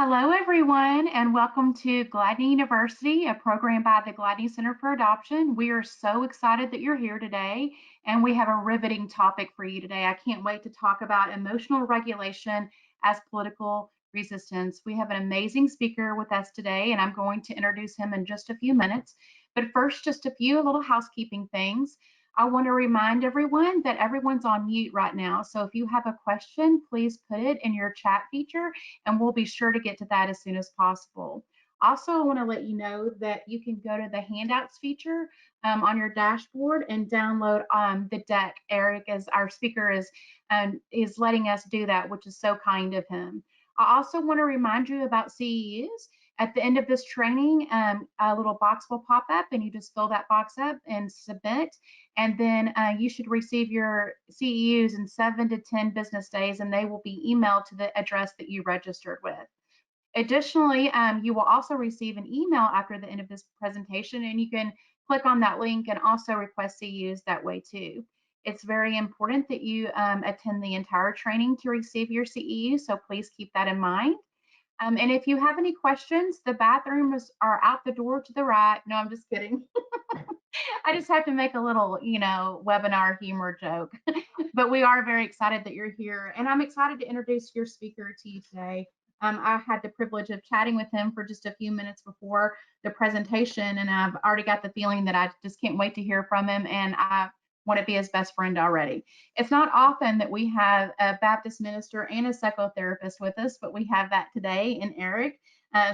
Hello, everyone, and welcome to Gladney University, a program by the Gladney Center for Adoption. We are so excited that you're here today, and we have a riveting topic for you today. I can't wait to talk about emotional regulation as political resistance. We have an amazing speaker with us today, and I'm going to introduce him in just a few minutes. But first, just a few little housekeeping things. I want to remind everyone that everyone's on mute right now. So if you have a question, please put it in your chat feature and we'll be sure to get to that as soon as possible. Also, I want to let you know that you can go to the Handouts feature on your dashboard and download the deck. Eric, as our speaker, is letting us do that, which is so kind of him. I also want to remind you about CEUs. At the end of this training, a little box will pop up and you just fill that box up and submit. And then you should receive your CEUs in 7 to 10 business days, and they will be emailed to the address that you registered with. Additionally, you will also receive an email after the end of this presentation, and you can click on that link and also request CEUs that way too. It's very important that you attend the entire training to receive your CEU, so please keep that in mind. And if you have any questions, the bathrooms are out the door to the right. No, I'm just kidding. I just have to make a little, webinar humor joke. But we are very excited that you're here. And I'm excited to introduce your speaker to you today. I had the privilege of chatting with him for just a few minutes before the presentation, and I've already got the feeling that I just can't wait to hear from him, and I want to be his best friend already. It's not often that we have a Baptist minister and a psychotherapist with us, but we have that today in Eric,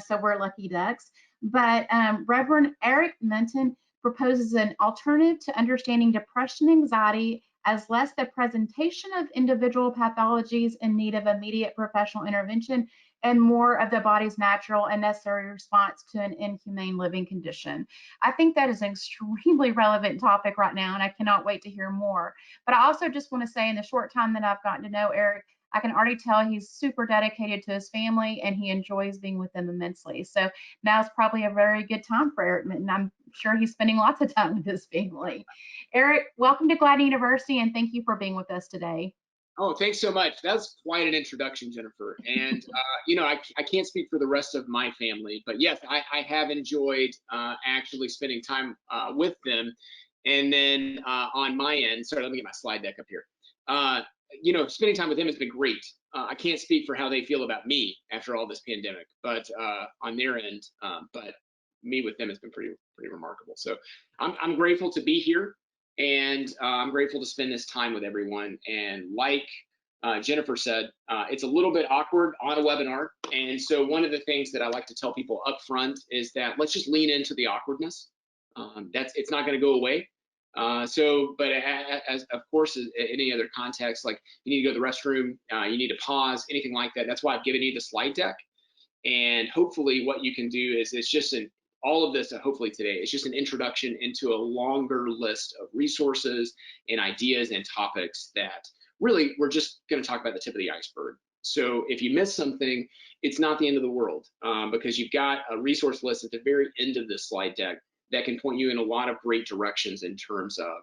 so we're lucky ducks. But Reverend Eric Minton proposes an alternative to understanding depression and anxiety as less the presentation of individual pathologies in need of immediate professional intervention and more of the body's natural and necessary response to an inhumane living condition. I think that is an extremely relevant topic right now, and I cannot wait to hear more. But I also just want to say, in the short time that I've gotten to know Eric, I can already tell he's super dedicated to his family and he enjoys being with them immensely. So now's probably a very good time for Eric Minton. I'm sure he's spending lots of time with his family. Eric, welcome to Gladney University, and thank you for being with us today. Oh, thanks so much. That's quite an introduction, Jennifer. And, I can't speak for the rest of my family, but yes, I have enjoyed actually spending time with them. And then on my end, sorry, let me get my slide deck up here. Spending time with them has been great. I can't speak for how they feel about me after all this pandemic, but on their end, but me with them has been pretty remarkable. So I'm grateful to be here. And I'm grateful to spend this time with everyone. And like Jennifer said, it's a little bit awkward on a webinar. And so one of the things that I like to tell people up front is that let's just lean into the awkwardness. It's not going to go away. But as of course, in any other context, like you need to go to the restroom, you need to pause, anything like that. That's why I've given you the slide deck. And hopefully what you can do is it's just all of this, hopefully today, it's just an introduction into a longer list of resources and ideas and topics that really we're just going to talk about the tip of the iceberg. So if you miss something, it's not the end of the world because you've got a resource list at the very end of this slide deck that can point you in a lot of great directions in terms of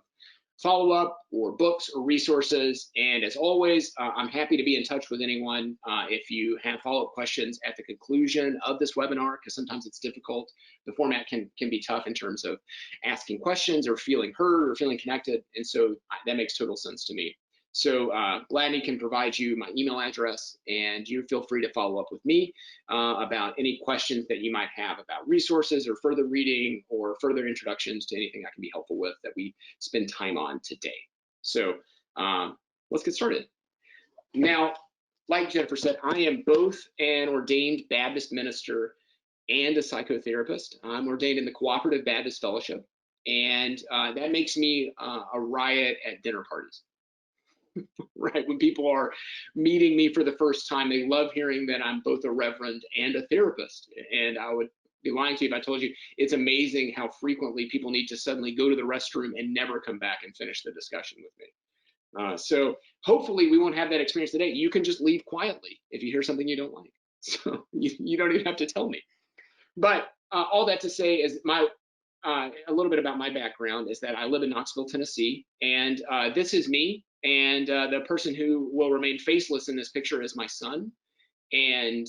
follow-up or books or resources. And as always, I'm happy to be in touch with anyone if you have follow-up questions at the conclusion of this webinar, because sometimes it's difficult. The format can be tough in terms of asking questions or feeling heard or feeling connected. And so that makes total sense to me. So Gladney can provide you my email address, and you feel free to follow up with me about any questions that you might have about resources or further reading or further introductions to anything I can be helpful with that we spend time on today. So let's get started. Now, like Jennifer said, I am both an ordained Baptist minister and a psychotherapist. I'm ordained in the Cooperative Baptist Fellowship, and that makes me a riot at dinner parties. Right, when people are meeting me for the first time, they love hearing that I'm both a reverend and a therapist. And I would be lying to you if I told you it's amazing how frequently people need to suddenly go to the restroom and never come back and finish the discussion with me. So hopefully we won't have that experience today. You can just leave quietly if you hear something you don't like. So you don't even have to tell me. But all that to say is a little bit about my background is that I live in Knoxville, Tennessee, and this is me. And the person who will remain faceless in this picture is my son. And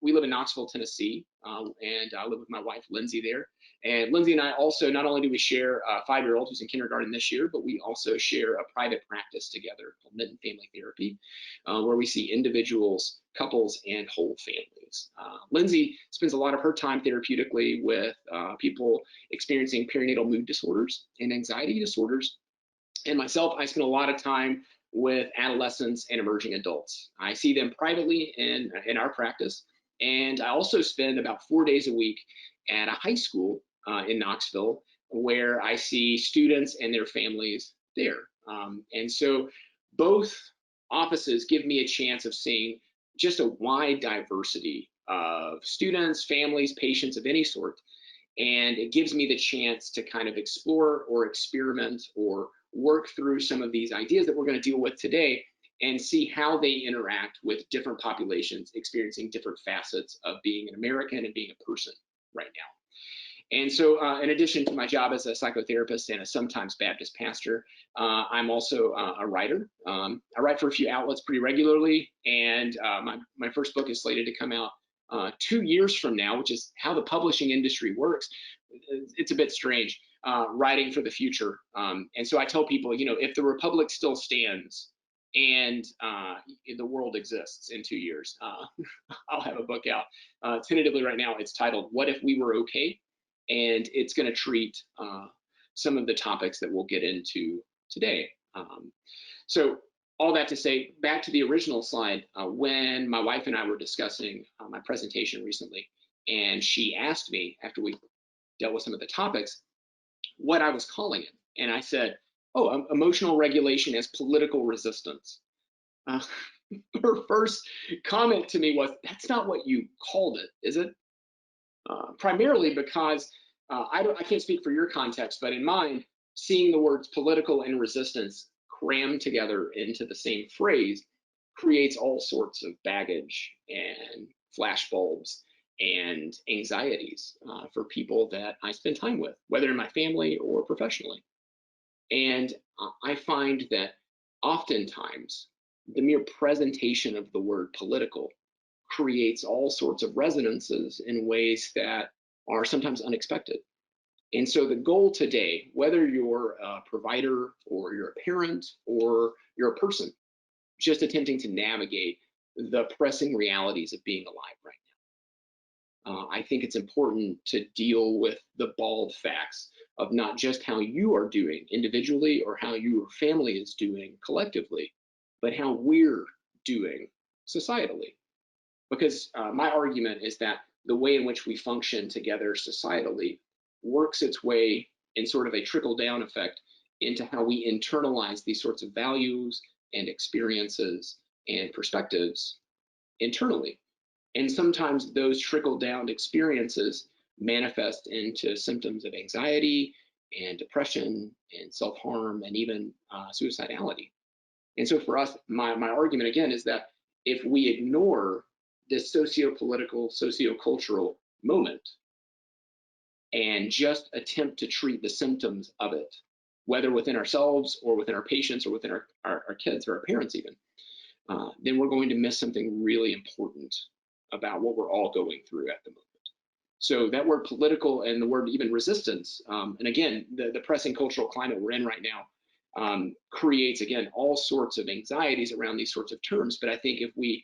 we live in Knoxville, Tennessee, and I live with my wife, Lindsay, there. And Lindsay and I also, not only do we share a 5-year-old who's in kindergarten this year, but we also share a private practice together called Minton Family Therapy, where we see individuals, couples, and whole families. Lindsay spends a lot of her time therapeutically with people experiencing perinatal mood disorders and anxiety disorders. And myself, I spend a lot of time with adolescents and emerging adults. I see them privately in our practice. And I also spend about 4 days a week at a high school in Knoxville, where I see students and their families there. And so both offices give me a chance of seeing just a wide diversity of students, families, patients of any sort. And it gives me the chance to kind of explore or experiment or work through some of these ideas that we're going to deal with today and see how they interact with different populations experiencing different facets of being an American and being a person right now. And so in addition to my job as a psychotherapist and a sometimes Baptist pastor, I'm also a writer. I write for a few outlets pretty regularly, and my first book is slated to come out 2 years from now, which is how the publishing industry works. It's a bit strange, writing for the future. And so I tell people, you know, if the Republic still stands and the world exists in 2 years, I'll have a book out. Tentatively right now, it's titled "What If We Were Okay?" And it's going to treat some of the topics that we'll get into today. So all that to say, back to the original slide, when my wife and I were discussing my presentation recently, and she asked me, after we dealt with some of the topics, what I was calling it. And I said, oh, emotional regulation as political resistance. Her first comment to me was, that's not what you called it, is it? Primarily because I can't speak for your context, but in mine, seeing the words political and resistance crammed together into the same phrase creates all sorts of baggage and flashbulbs and anxieties for people that I spend time with, whether in my family or professionally. And I find that oftentimes the mere presentation of the word political creates all sorts of resonances in ways that are sometimes unexpected. And so the goal today, whether you're a provider or you're a parent or you're a person just attempting to navigate the pressing realities of being alive right now, I think it's important to deal with the bald facts of not just how you are doing individually or how your family is doing collectively, but how we're doing societally. Because my argument is that the way in which we function together societally works its way in sort of a trickle-down effect into how we internalize these sorts of values and experiences and perspectives internally. And sometimes those trickle-down experiences manifest into symptoms of anxiety and depression and self-harm and even suicidality. And so for us, my argument again is that if we ignore this socio-political, socio-cultural moment and just attempt to treat the symptoms of it, whether within ourselves or within our patients or within our kids or our parents even, then we're going to miss something really important about what we're all going through at the moment. So that word political and the word even resistance, and again, the pressing cultural climate we're in right now creates, again, all sorts of anxieties around these sorts of terms. But I think if we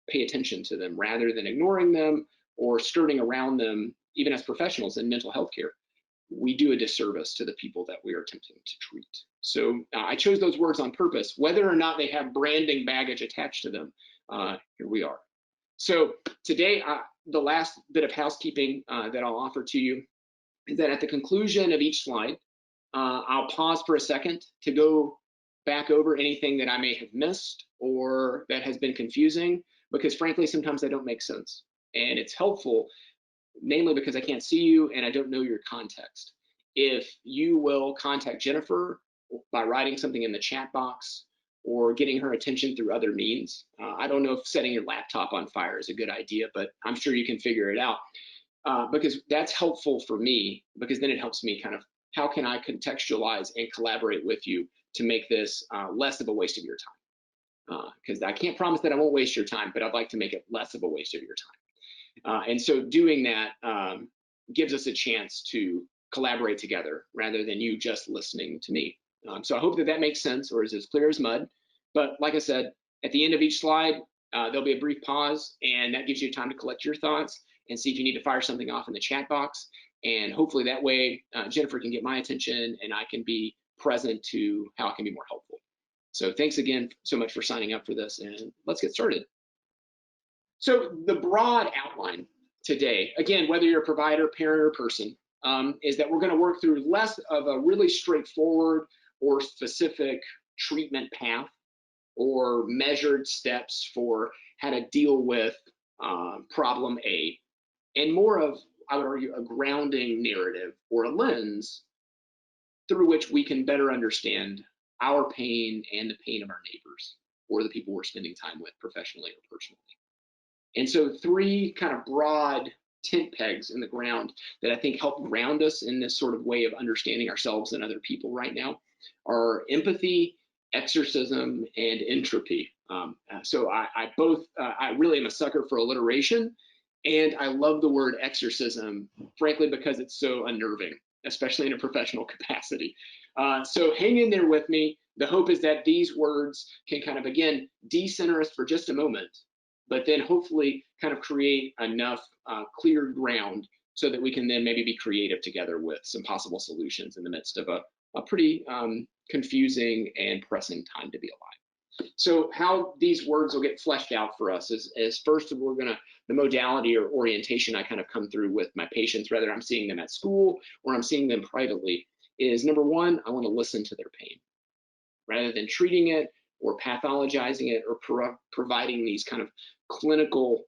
pay attention to them rather than ignoring them or skirting around them, even as professionals in mental health care, we do a disservice to the people that we are attempting to treat. So I chose those words on purpose, whether or not they have branding baggage attached to them. Here we are. So today, the last bit of housekeeping that I'll offer to you is that at the conclusion of each slide, I'll pause for a second to go back over anything that I may have missed or that has been confusing, because frankly, sometimes they don't make sense. And it's helpful, namely because I can't see you and I don't know your context. If you will contact Jennifer by writing something in the chat box or getting her attention through other means. I don't know if setting your laptop on fire is a good idea, but I'm sure you can figure it out, because that's helpful for me, because then it helps me kind of, how can I contextualize and collaborate with you to make this less of a waste of your because I can't promise that I won't waste your time, but I'd like to make it less of a waste of your time. And so doing that gives us a chance to collaborate together rather than you just listening to me. So I hope that that makes sense or is as clear as mud. But like I said, at the end of each slide, there'll be a brief pause, and that gives you time to collect your thoughts and see if you need to fire something off in the chat box. And hopefully that way, Jennifer can get my attention and I can be present to how I can be more helpful. So thanks again so much for signing up for this, and let's get started. So the broad outline today, again, whether you're a provider, parent, or person, is that we're going to work through less of a really straightforward or specific treatment path or measured steps for how to deal with problem A, and more of, I would argue, a grounding narrative or a lens through which we can better understand our pain and the pain of our neighbors or the people we're spending time with professionally or personally. And so 3 kind of broad tent pegs in the ground that I think help ground us in this sort of way of understanding ourselves and other people right now are empathy, exorcism, and entropy. So I really am a sucker for alliteration, and I love the word exorcism, frankly, because it's so unnerving, especially in a professional capacity. So hang in there with me. The hope is that these words can kind of, again, decenter us for just a moment, but then hopefully kind of create enough clear ground so that we can then maybe be creative together with some possible solutions in the midst of a pretty confusing and pressing time to be alive. So how these words will get fleshed out for us is first we're gonna, the modality or orientation I kind of come through with my patients, whether I'm seeing them at school or I'm seeing them privately, is number 1, I want to listen to their pain rather than treating it or pathologizing it or providing these kind of clinical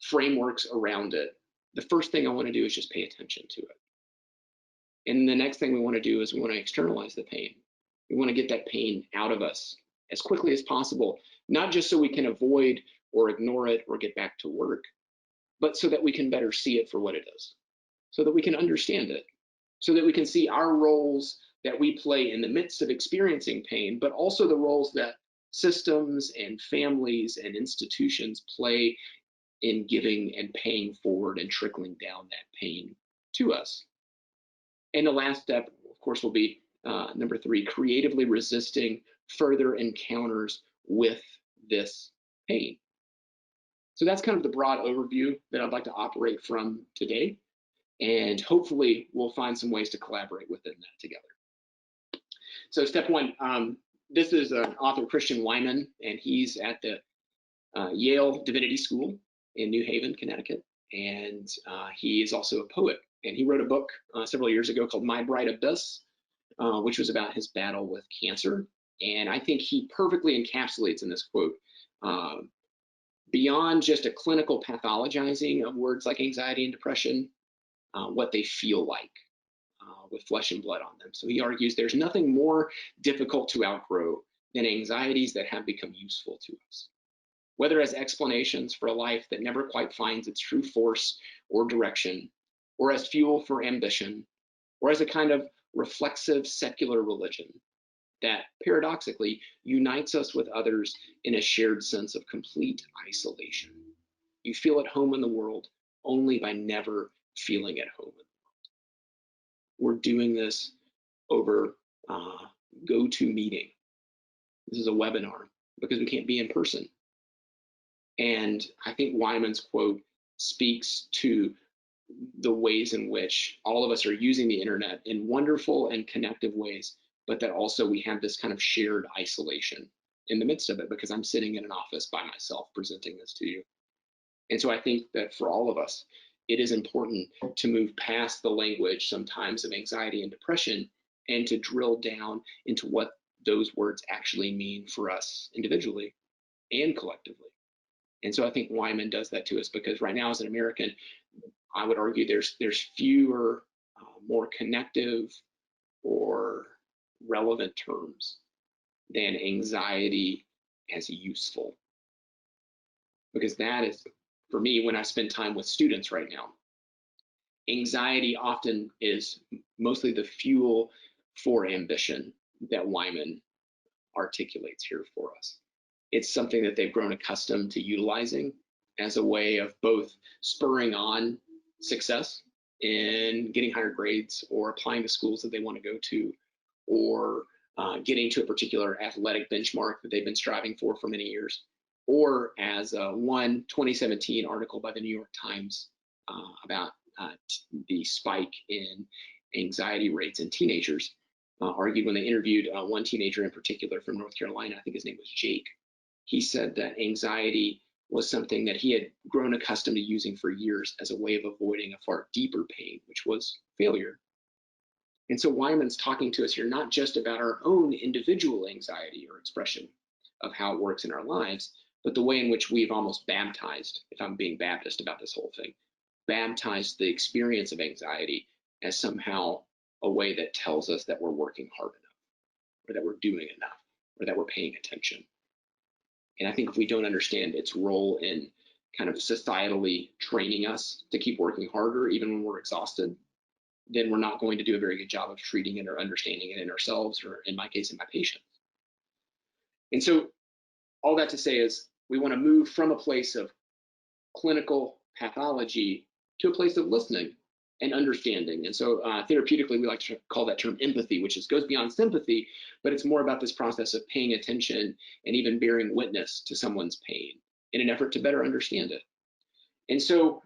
frameworks around it. The first thing I want to do is just pay attention to it. And the next thing we want to do is we want to externalize the pain. We want to get that pain out of us as quickly as possible, not just so we can avoid or ignore it or get back to work, but so that we can better see it for what it is, so that we can understand it, so that we can see our roles that we play in the midst of experiencing pain, but also the roles that systems and families and institutions play in giving and paying forward and trickling down that pain to us. And the last step, of course, will be number 3, creatively resisting further encounters with this pain. So that's kind of the broad overview that I'd like to operate from today. And hopefully we'll find some ways to collaborate within that together. So step 1, this is an author, Christian Wyman, and he's at the Yale Divinity School in New Haven, Connecticut. And he is also a poet. And he wrote a book several years ago called My Bright Abyss, which was about his battle with cancer. And I think he perfectly encapsulates in this quote, beyond just a clinical pathologizing of words like anxiety and depression, what they feel like with flesh and blood on them. So he argues there's nothing more difficult to outgrow than anxieties that have become useful to us, whether as explanations for a life that never quite finds its true force or direction, or as fuel for ambition, or as a kind of reflexive secular religion that paradoxically unites us with others in a shared sense of complete isolation. You feel at home in the world only by never feeling at home in the world. We're doing this over GoToMeeting. This is a webinar because we can't be in person. And I think Wyman's quote speaks to the ways in which all of us are using the internet in wonderful and connective ways, but that also we have this kind of shared isolation in the midst of it because I'm sitting in an office by myself presenting this to you. And so I think that for all of us, it is important to move past the language sometimes of anxiety and depression and to drill down into what those words actually mean for us individually and collectively. And so I think Wyman does that to us because right now as an American, I would argue there's fewer, more connective or relevant terms than anxiety as useful. Because that is, for me, when I spend time with students right now, anxiety often is mostly the fuel for ambition that Wyman articulates here for us. it's something that they've grown accustomed to utilizing as a way of both spurring on success in getting higher grades or applying to schools that they want to go to, or getting to a particular athletic benchmark that they've been striving for many years, or as one 2017 article by the New York Times about the spike in anxiety rates in teenagers argued when they interviewed one teenager in particular from North Carolina. I think his name was Jake. He said that anxiety was something that he had grown accustomed to using for years as a way of avoiding a far deeper pain, which was failure. And so Wyman's talking to us here not just about our own individual anxiety or expression of how it works in our lives, but the way in which we've almost baptized, if I'm being Baptist about this whole thing, baptized the experience of anxiety as somehow a way that tells us that we're working hard enough, or that we're doing enough, or that we're paying attention. And I think if we don't understand its role in kind of societally training us to keep working harder, even when we're exhausted, then we're not going to do a very good job of treating it or understanding it in ourselves, or in my case, in my patients. And so all that to say is we want to move from a place of clinical pathology to a place of listening and understanding. And so therapeutically, we like to call that term empathy, which goes beyond sympathy, but it's more about this process of paying attention and even bearing witness to someone's pain in an effort to better understand it. And so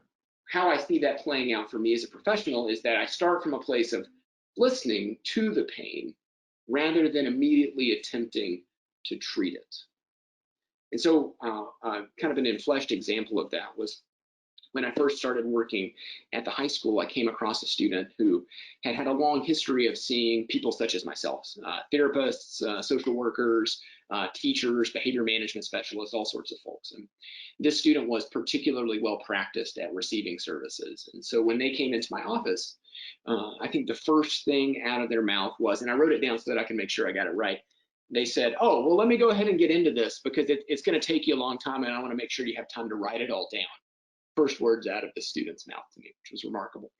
how I see that playing out for me as a professional is that I start from a place of listening to the pain rather than immediately attempting to treat it. And so kind of an enfleshed example of that was when I first started working at the high school. I came across a student who had had a long history of seeing people such as myself, therapists, social workers, teachers, behavior management specialists, all sorts of folks. And this student was particularly well practiced at receiving services. And so when they came into my office, I think the first thing out of their mouth was, and I wrote it down so that I can make sure I got it right, they said, "Oh, well, let me go ahead and get into this because it's going to take you a long time, and I want to make sure you have time to write it all down." First words out of the student's mouth to me, which was remarkable.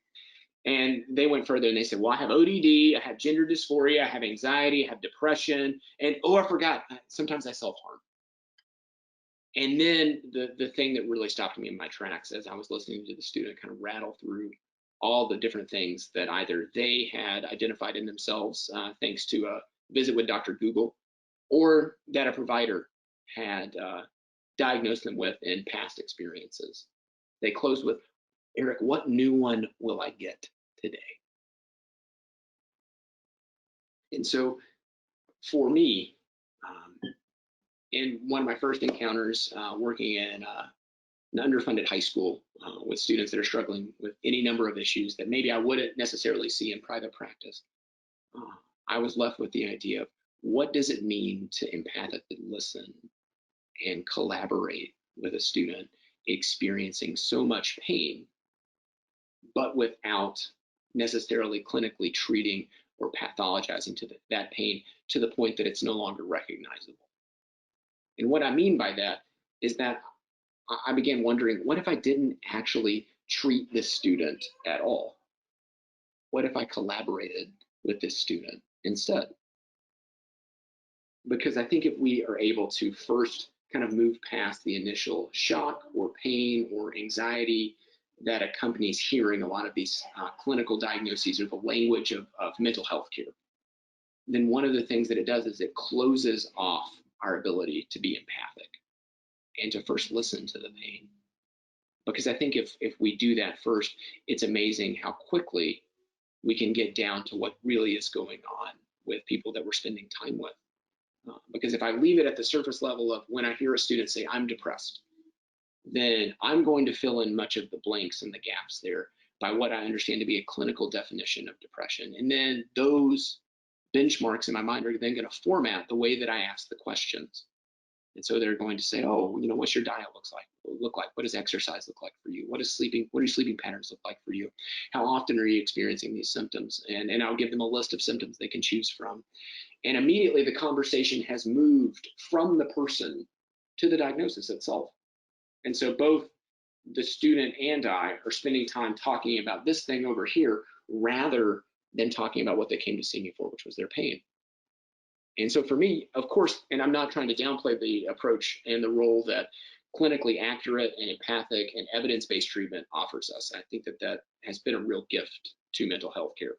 And they went further and they said, "Well, I have ODD, I have gender dysphoria, I have anxiety, I have depression, and oh, I forgot, sometimes I self-harm." And then the thing that really stopped me in my tracks as I was listening to the student kind of rattle through all the different things that either they had identified in themselves thanks to a visit with Dr. Google, or that a provider had diagnosed them with in past experiences. They closed with, "Eric, what new one will I get today?" And so for me, in one of my first encounters working in an underfunded high school with students that are struggling with any number of issues that maybe I wouldn't necessarily see in private practice, I was left with the idea of what does it mean to empathically listen and collaborate with a student experiencing so much pain, but without necessarily clinically treating or pathologizing to that pain to the point that it's no longer recognizable. And what I mean by that is that I began wondering, what if I didn't actually treat this student at all? What if I collaborated with this student instead? Because I think if we are able to first kind of move past the initial shock or pain or anxiety that accompanies hearing a lot of these clinical diagnoses or the language of mental health care, then one of the things that it does is it closes off our ability to be empathic and to first listen to the pain. Because I think if we do that first, it's amazing how quickly we can get down to what really is going on with people that we're spending time with. Because if I leave it at the surface level of when I hear a student say, "I'm depressed," then I'm going to fill in much of the blanks and the gaps there by what I understand to be a clinical definition of depression. And then those benchmarks in my mind are then going to format the way that I ask the questions. And so they're going to say, "Oh, what's your diet look like? What does exercise look like for you? What do your sleeping patterns look like for you? How often are you experiencing these symptoms?" And I'll give them a list of symptoms they can choose from. And immediately the conversation has moved from the person to the diagnosis itself. And so both the student and I are spending time talking about this thing over here rather than talking about what they came to see me for, which was their pain. And so for me, of course, and I'm not trying to downplay the approach and the role that clinically accurate and empathic and evidence-based treatment offers us. I think that that has been a real gift to mental health care.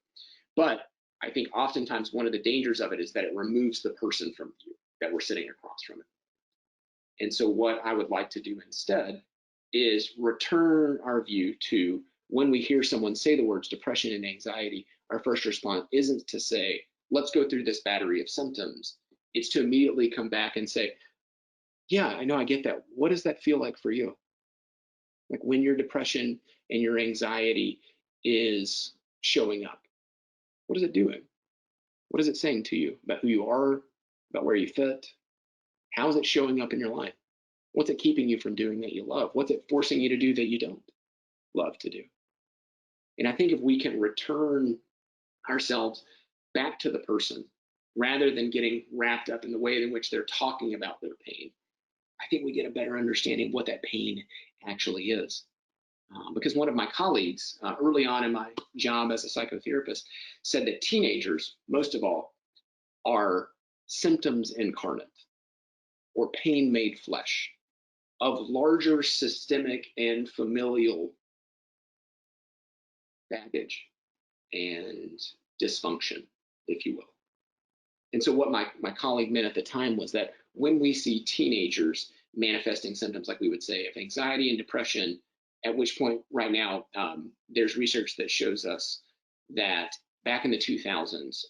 But I think oftentimes one of the dangers of it is that it removes the person from view, that we're sitting across from it. And so what I would like to do instead is return our view to when we hear someone say the words depression and anxiety, our first response isn't to say, let's go through this battery of symptoms. It's to immediately come back and say, yeah, I know, I get that. What does that feel like for you? Like when your depression and your anxiety is showing up, what is it doing? What is it saying to you about who you are, about where you fit? How is it showing up in your life? What's it keeping you from doing that you love? What's it forcing you to do that you don't love to do? And I think if we can return ourselves back to the person rather than getting wrapped up in the way in which they're talking about their pain, I think we get a better understanding of what that pain actually is. Because one of my colleagues early on in my job as a psychotherapist said that teenagers, most of all, are symptoms incarnate or pain made flesh of larger systemic and familial baggage and dysfunction, if you will. And so what my colleague meant at the time was that when we see teenagers manifesting symptoms like we would say of anxiety and depression, at which point right now there's research that shows us that back in the 2000s,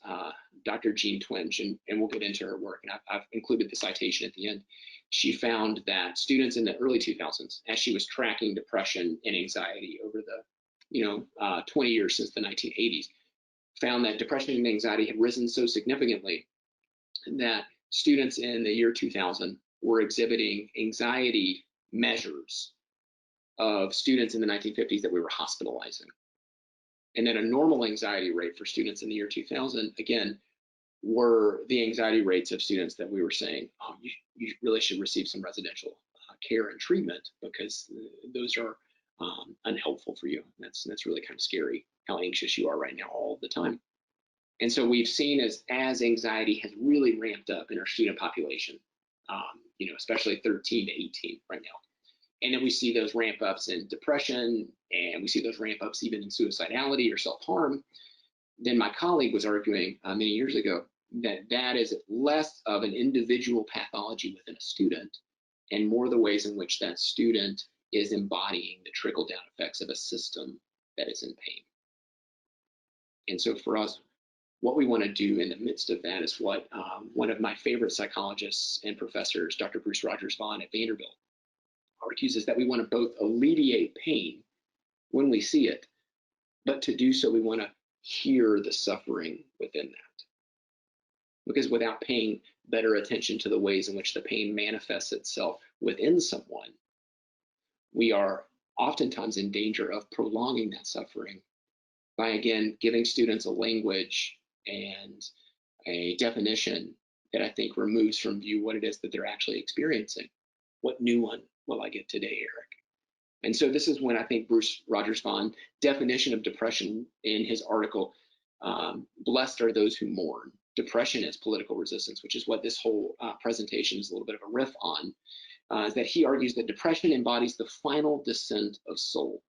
Dr. Jean Twenge, and we'll get into her work, and I've included the citation at the end, she found that students in the early 2000s, as she was tracking depression and anxiety over the 20 years since the 1980s, found that depression and anxiety had risen so significantly that students in the year 2000 were exhibiting anxiety measures of students in the 1950s that we were hospitalizing. And then a normal anxiety rate for students in the year 2000, again, were the anxiety rates of students that we were saying, oh, you really should receive some residential care and treatment because those are unhelpful for you. That's really kind of scary how anxious you are right now all the time. And so we've seen as anxiety has really ramped up in our student population, especially 13 to 18 right now. And then we see those ramp ups in depression, and we see those ramp ups even in suicidality or self-harm. Then my colleague was arguing many years ago that is less of an individual pathology within a student and more the ways in which that student is embodying the trickle-down effects of a system that is in pain. And so for us, what we want to do in the midst of that is what one of my favorite psychologists and professors, Dr. Bruce Rogers-Vaughn at Vanderbilt, argues is that we want to both alleviate pain when we see it, but to do so, we want to hear the suffering within that. Because without paying better attention to the ways in which the pain manifests itself within someone, we are oftentimes in danger of prolonging that suffering by, again, giving students a language and a definition that I think removes from view what it is that they're actually experiencing. What new one will I get today, Eric? And so this is when I think Bruce Rogers-Vaughn's definition of depression in his article, Blessed Are Those Who Mourn, Depression as Political Resistance, which is what this whole presentation is a little bit of a riff on, is that he argues that depression embodies the final descent of soul.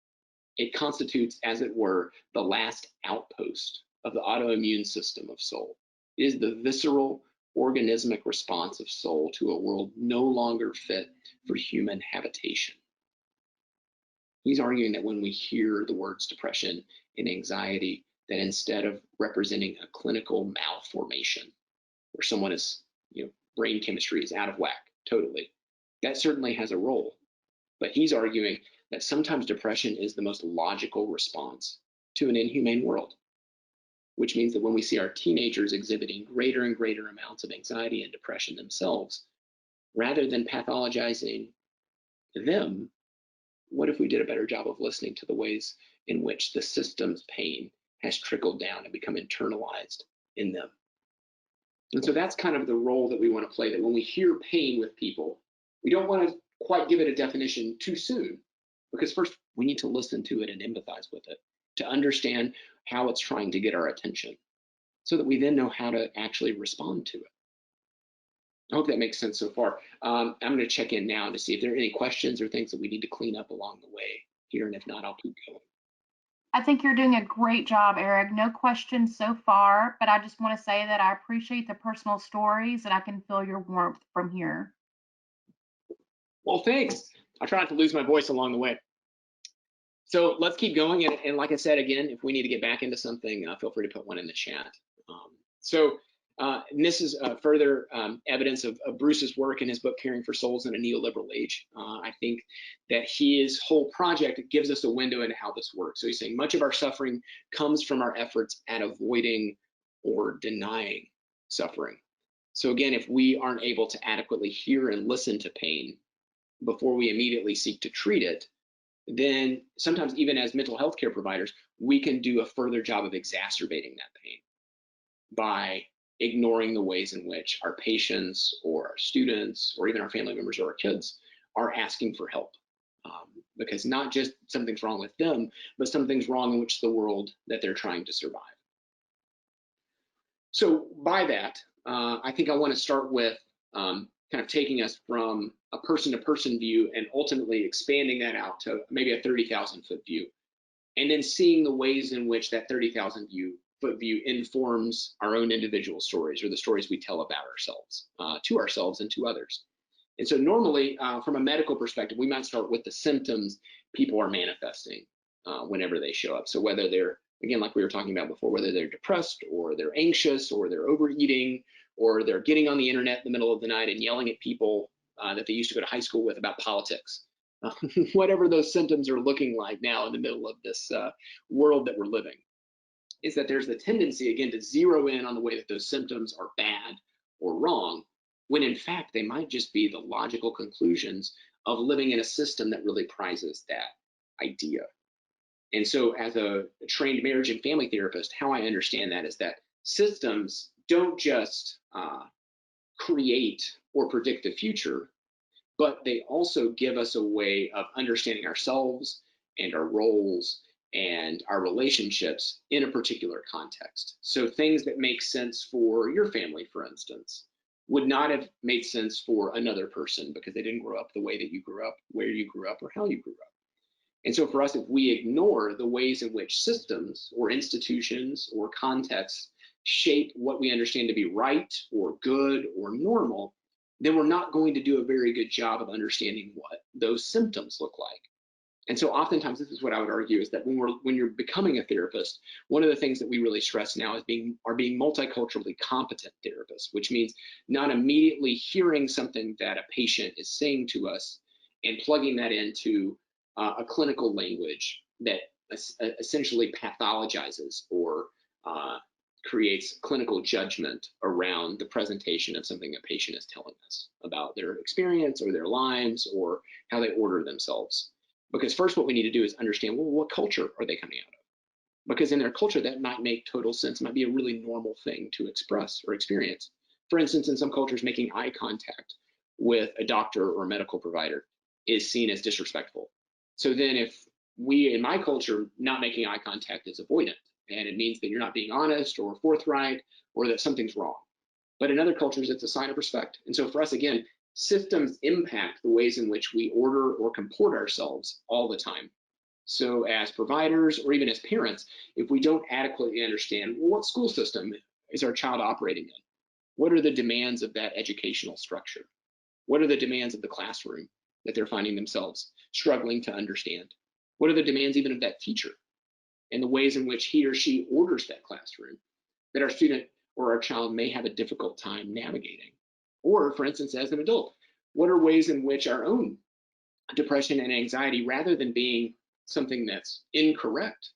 It constitutes, as it were, the last outpost of the autoimmune system of soul. It is the visceral, organismic response of soul to a world no longer fit for human habitation. He's arguing that when we hear the words depression and anxiety, that instead of representing a clinical malformation where someone is, brain chemistry is out of whack, totally, that certainly has a role. But he's arguing that sometimes depression is the most logical response to an inhumane world, which means that when we see our teenagers exhibiting greater and greater amounts of anxiety and depression themselves, rather than pathologizing them, what if we did a better job of listening to the ways in which the system's pain has trickled down and become internalized in them? And so that's kind of the role that we want to play, that when we hear pain with people, we don't want to quite give it a definition too soon, because first we need to listen to it and empathize with it to understand how it's trying to get our attention so that we then know how to actually respond to it. I hope that makes sense so far. I'm going to check in now to see if there are any questions or things that we need to clean up along the way here, and if not, I'll keep going. I think you're doing a great job, Eric. No questions so far, but I just want to say that I appreciate the personal stories and I can feel your warmth from here. Well, thanks. I'll try not to lose my voice along the way. So let's keep going. And like I said, again, if we need to get back into something, feel free to put one in the chat. And this is further evidence of Bruce's work in his book, Caring for Souls in a Neoliberal Age. I think that his whole project gives us a window into how this works. So he's saying much of our suffering comes from our efforts at avoiding or denying suffering. So again, if we aren't able to adequately hear and listen to pain before we immediately seek to treat it, then sometimes even as mental health care providers, we can do a further job of exacerbating that pain by ignoring the ways in which our patients or our students or even our family members or our kids are asking for help. Because not just something's wrong with them, but something's wrong in which the world that they're trying to survive. So by that, I think I want to start with kind of taking us from a person-to-person view and ultimately expanding that out to maybe a 30,000-foot view, and then seeing the ways in which that 30,000-foot view informs our own individual stories, or the stories we tell about ourselves, to ourselves and to others. And so normally, from a medical perspective, we might start with the symptoms people are manifesting whenever they show up. So whether they're, again, like we were talking about before, whether they're depressed or they're anxious or they're overeating or they're getting on the internet in the middle of the night and yelling at people that they used to go to high school with about politics. Whatever those symptoms are looking like now in the middle of this world that we're living, is that there's the tendency, again, to zero in on the way that those symptoms are bad or wrong, when in fact they might just be the logical conclusions of living in a system that really prizes that idea. And so as a trained marriage and family therapist, how I understand that is that systems don't just create or predict the future, but they also give us a way of understanding ourselves and our roles and our relationships in a particular context. So things that make sense for your family, for instance, would not have made sense for another person because they didn't grow up the way that you grew up, where you grew up, or how you grew up. And so for us, if we ignore the ways in which systems or institutions or contexts shape what we understand to be right or good or normal, then we're not going to do a very good job of understanding what those symptoms look like. And so oftentimes, this is what I would argue, is that when you're becoming a therapist, one of the things that we really stress now is being multiculturally competent therapists, which means not immediately hearing something that a patient is saying to us and plugging that into a clinical language that essentially pathologizes or creates clinical judgment around the presentation of something a patient is telling us about their experience or their lives or how they order themselves. Because first, what we need to do is understand, well, what culture are they coming out of? Because in their culture, that might make total sense, might be a really normal thing to express or experience. For instance, in some cultures, making eye contact with a doctor or a medical provider is seen as disrespectful. So then if we, in my culture, not making eye contact is avoidant, and it means that you're not being honest or forthright or that something's wrong. But in other cultures, it's a sign of respect. And so for us, again, systems impact the ways in which we order or comport ourselves all the time. So as providers or even as parents, if we don't adequately understand, well, what school system is our child operating in? What are the demands of that educational structure? What are the demands of the classroom that they're finding themselves struggling to understand? What are the demands even of that teacher and the ways in which he or she orders that classroom that our student or our child may have a difficult time navigating? Or, for instance, as an adult, what are ways in which our own depression and anxiety, rather than being something that's incorrect,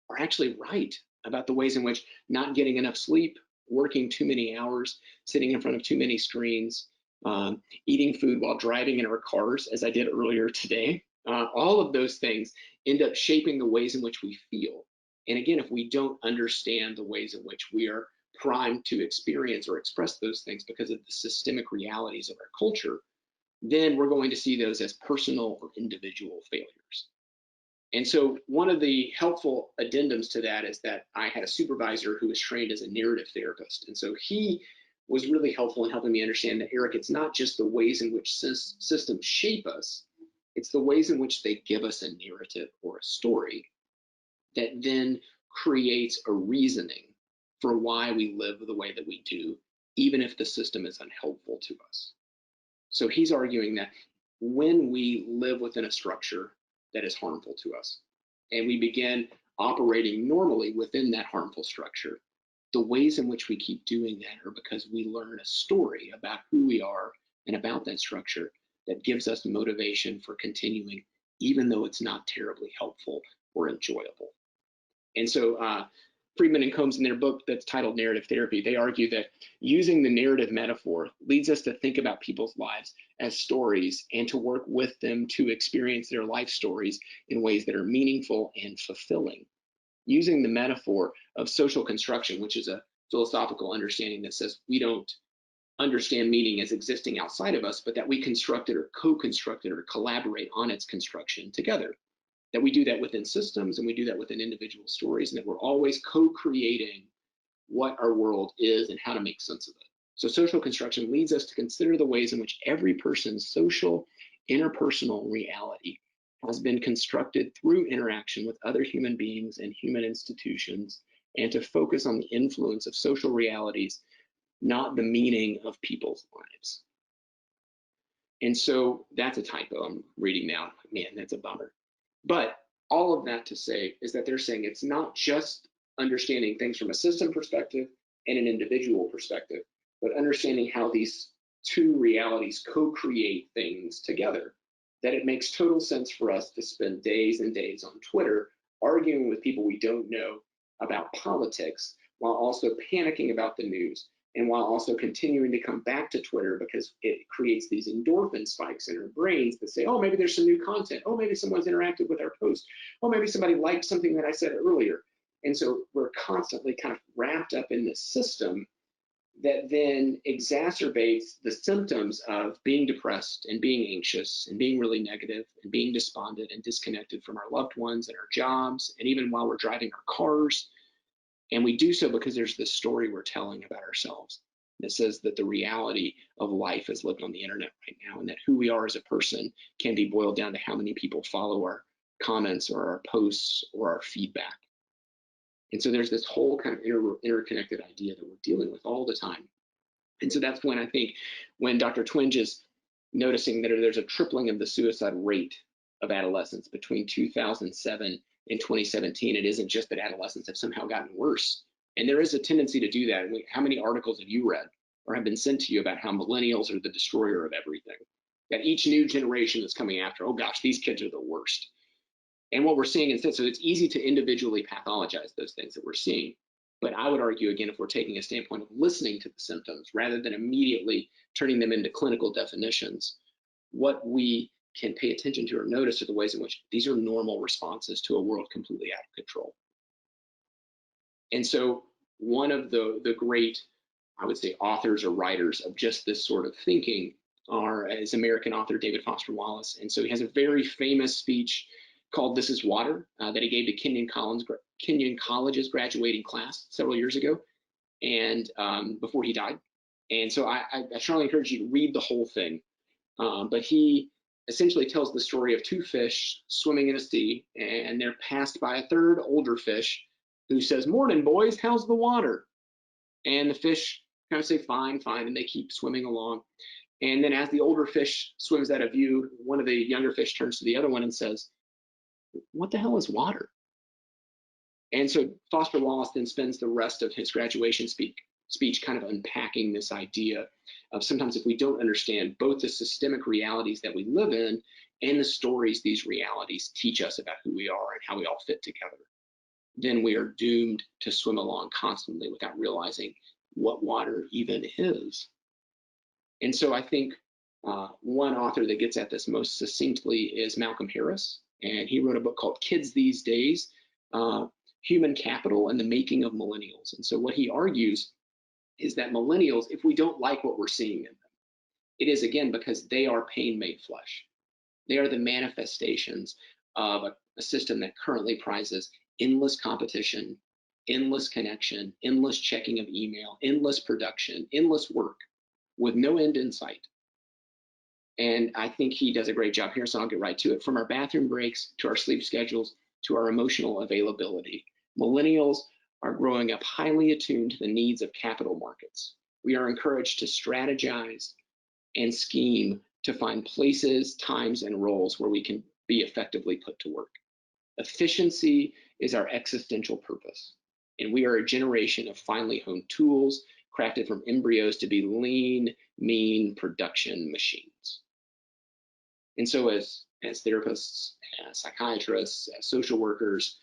are actually right about the ways in which not getting enough sleep, working too many hours, sitting in front of too many screens, eating food while driving in our cars, as I did earlier today, all of those things end up shaping the ways in which we feel. And again, if we don't understand the ways in which we are primed to experience or express those things because of the systemic realities of our culture, then we're going to see those as personal or individual failures. And so one of the helpful addendums to that is that I had a supervisor who was trained as a narrative therapist. And so he was really helpful in helping me understand that, Eric, it's not just the ways in which systems shape us, it's the ways in which they give us a narrative or a story that then creates a reasoning for why we live the way that we do, even if the system is unhelpful to us. So he's arguing that when we live within a structure that is harmful to us, and we begin operating normally within that harmful structure, the ways in which we keep doing that are because we learn a story about who we are and about that structure that gives us motivation for continuing, even though it's not terribly helpful or enjoyable. And so Friedman and Combs, in their book that's titled Narrative Therapy, they argue that using the narrative metaphor leads us to think about people's lives as stories and to work with them to experience their life stories in ways that are meaningful and fulfilling. Using the metaphor of social construction, which is a philosophical understanding that says we don't understand meaning as existing outside of us, but that we construct it or co-construct it or collaborate on its construction together. That we do that within systems and we do that within individual stories, and that we're always co-creating what our world is and how to make sense of it. So social construction leads us to consider the ways in which every person's social, interpersonal reality has been constructed through interaction with other human beings and human institutions, and to focus on the influence of social realities, not the meaning of people's lives. And so that's a typo I'm reading now. Man, that's a bummer. But all of that to say is that they're saying it's not just understanding things from a system perspective and an individual perspective, but understanding how these two realities co-create things together. That it makes total sense for us to spend days and days on Twitter arguing with people we don't know about politics, while also panicking about the news, and while also continuing to come back to Twitter because it creates these endorphin spikes in our brains that say, oh, maybe there's some new content. Oh, maybe someone's interacted with our post. Oh, maybe somebody liked something that I said earlier. And so we're constantly kind of wrapped up in this system that then exacerbates the symptoms of being depressed and being anxious and being really negative and being despondent and disconnected from our loved ones and our jobs, and even while we're driving our cars. And we do so because there's this story we're telling about ourselves that says that the reality of life is lived on the internet right now, and that who we are as a person can be boiled down to how many people follow our comments or our posts or our feedback. And so there's this whole kind of interconnected idea that we're dealing with all the time. And so that's when I think when Dr. Twenge is noticing that there's a tripling of the suicide rate of adolescents between 2007 and 2017, it isn't just that adolescents have somehow gotten worse. And there is a tendency to do that. And how many articles have you read or have been sent to you about how millennials are the destroyer of everything? That each new generation that's coming after, oh gosh, these kids are the worst. And what we're seeing instead, so it's easy to individually pathologize those things that we're seeing. But I would argue, again, if we're taking a standpoint of listening to the symptoms rather than immediately turning them into clinical definitions, what we can pay attention to or notice are the ways in which these are normal responses to a world completely out of control. And so one of the great, I would say, authors or writers of just this sort of thinking is American author David Foster Wallace. And so he has a very famous speech called This is Water that he gave to Kenyon College's graduating class several years ago, and before he died. And so I strongly encourage you to read the whole thing. But he essentially tells the story of two fish swimming in a sea, and they're passed by a third older fish who says, "Morning, boys, how's the water?" And the fish kind of say, "Fine, fine," and they keep swimming along. And then as the older fish swims out of view, one of the younger fish turns to the other one and says, "What the hell is water?" And so Foster Wallace then spends the rest of his graduation speech kind of unpacking this idea of sometimes if we don't understand both the systemic realities that we live in and the stories these realities teach us about who we are and how we all fit together, then we are doomed to swim along constantly without realizing what water even is. And so I think one author that gets at this most succinctly is Malcolm Harris, and he wrote a book called Kids These Days, Human Capital and the Making of Millennials. And so what he argues is that millennials, if we don't like what we're seeing in them, it is again because they are pain made flesh. They are the manifestations of a system that currently prizes endless competition endless connection, endless checking of email, endless production, endless work with no end in sight. And I think he does a great job here, so I'll get right to it. From our bathroom breaks to our sleep schedules to our emotional availability, millennials are growing up highly attuned to the needs of capital markets. We are encouraged to strategize and scheme to find places, times, and roles where we can be effectively put to work. Efficiency is our existential purpose, and we are a generation of finely honed tools crafted from embryos to be lean, mean production machines. And so as therapists, as psychiatrists, as social workers,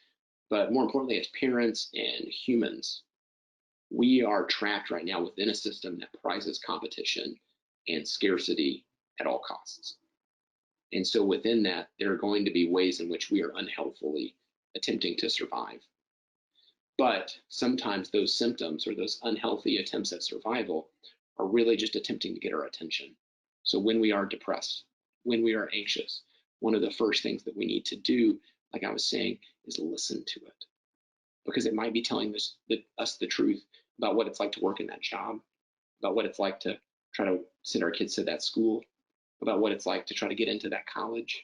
but more importantly, as parents and humans, we are trapped right now within a system that prizes competition and scarcity at all costs. And so within that, there are going to be ways in which we are unhealthfully attempting to survive. But sometimes those symptoms or those unhealthy attempts at survival are really just attempting to get our attention. So when we are depressed, when we are anxious, one of the first things that we need to do, like I was saying, is listen to it. Because it might be telling us the truth about what it's like to work in that job, about what it's like to try to send our kids to that school, about what it's like to try to get into that college.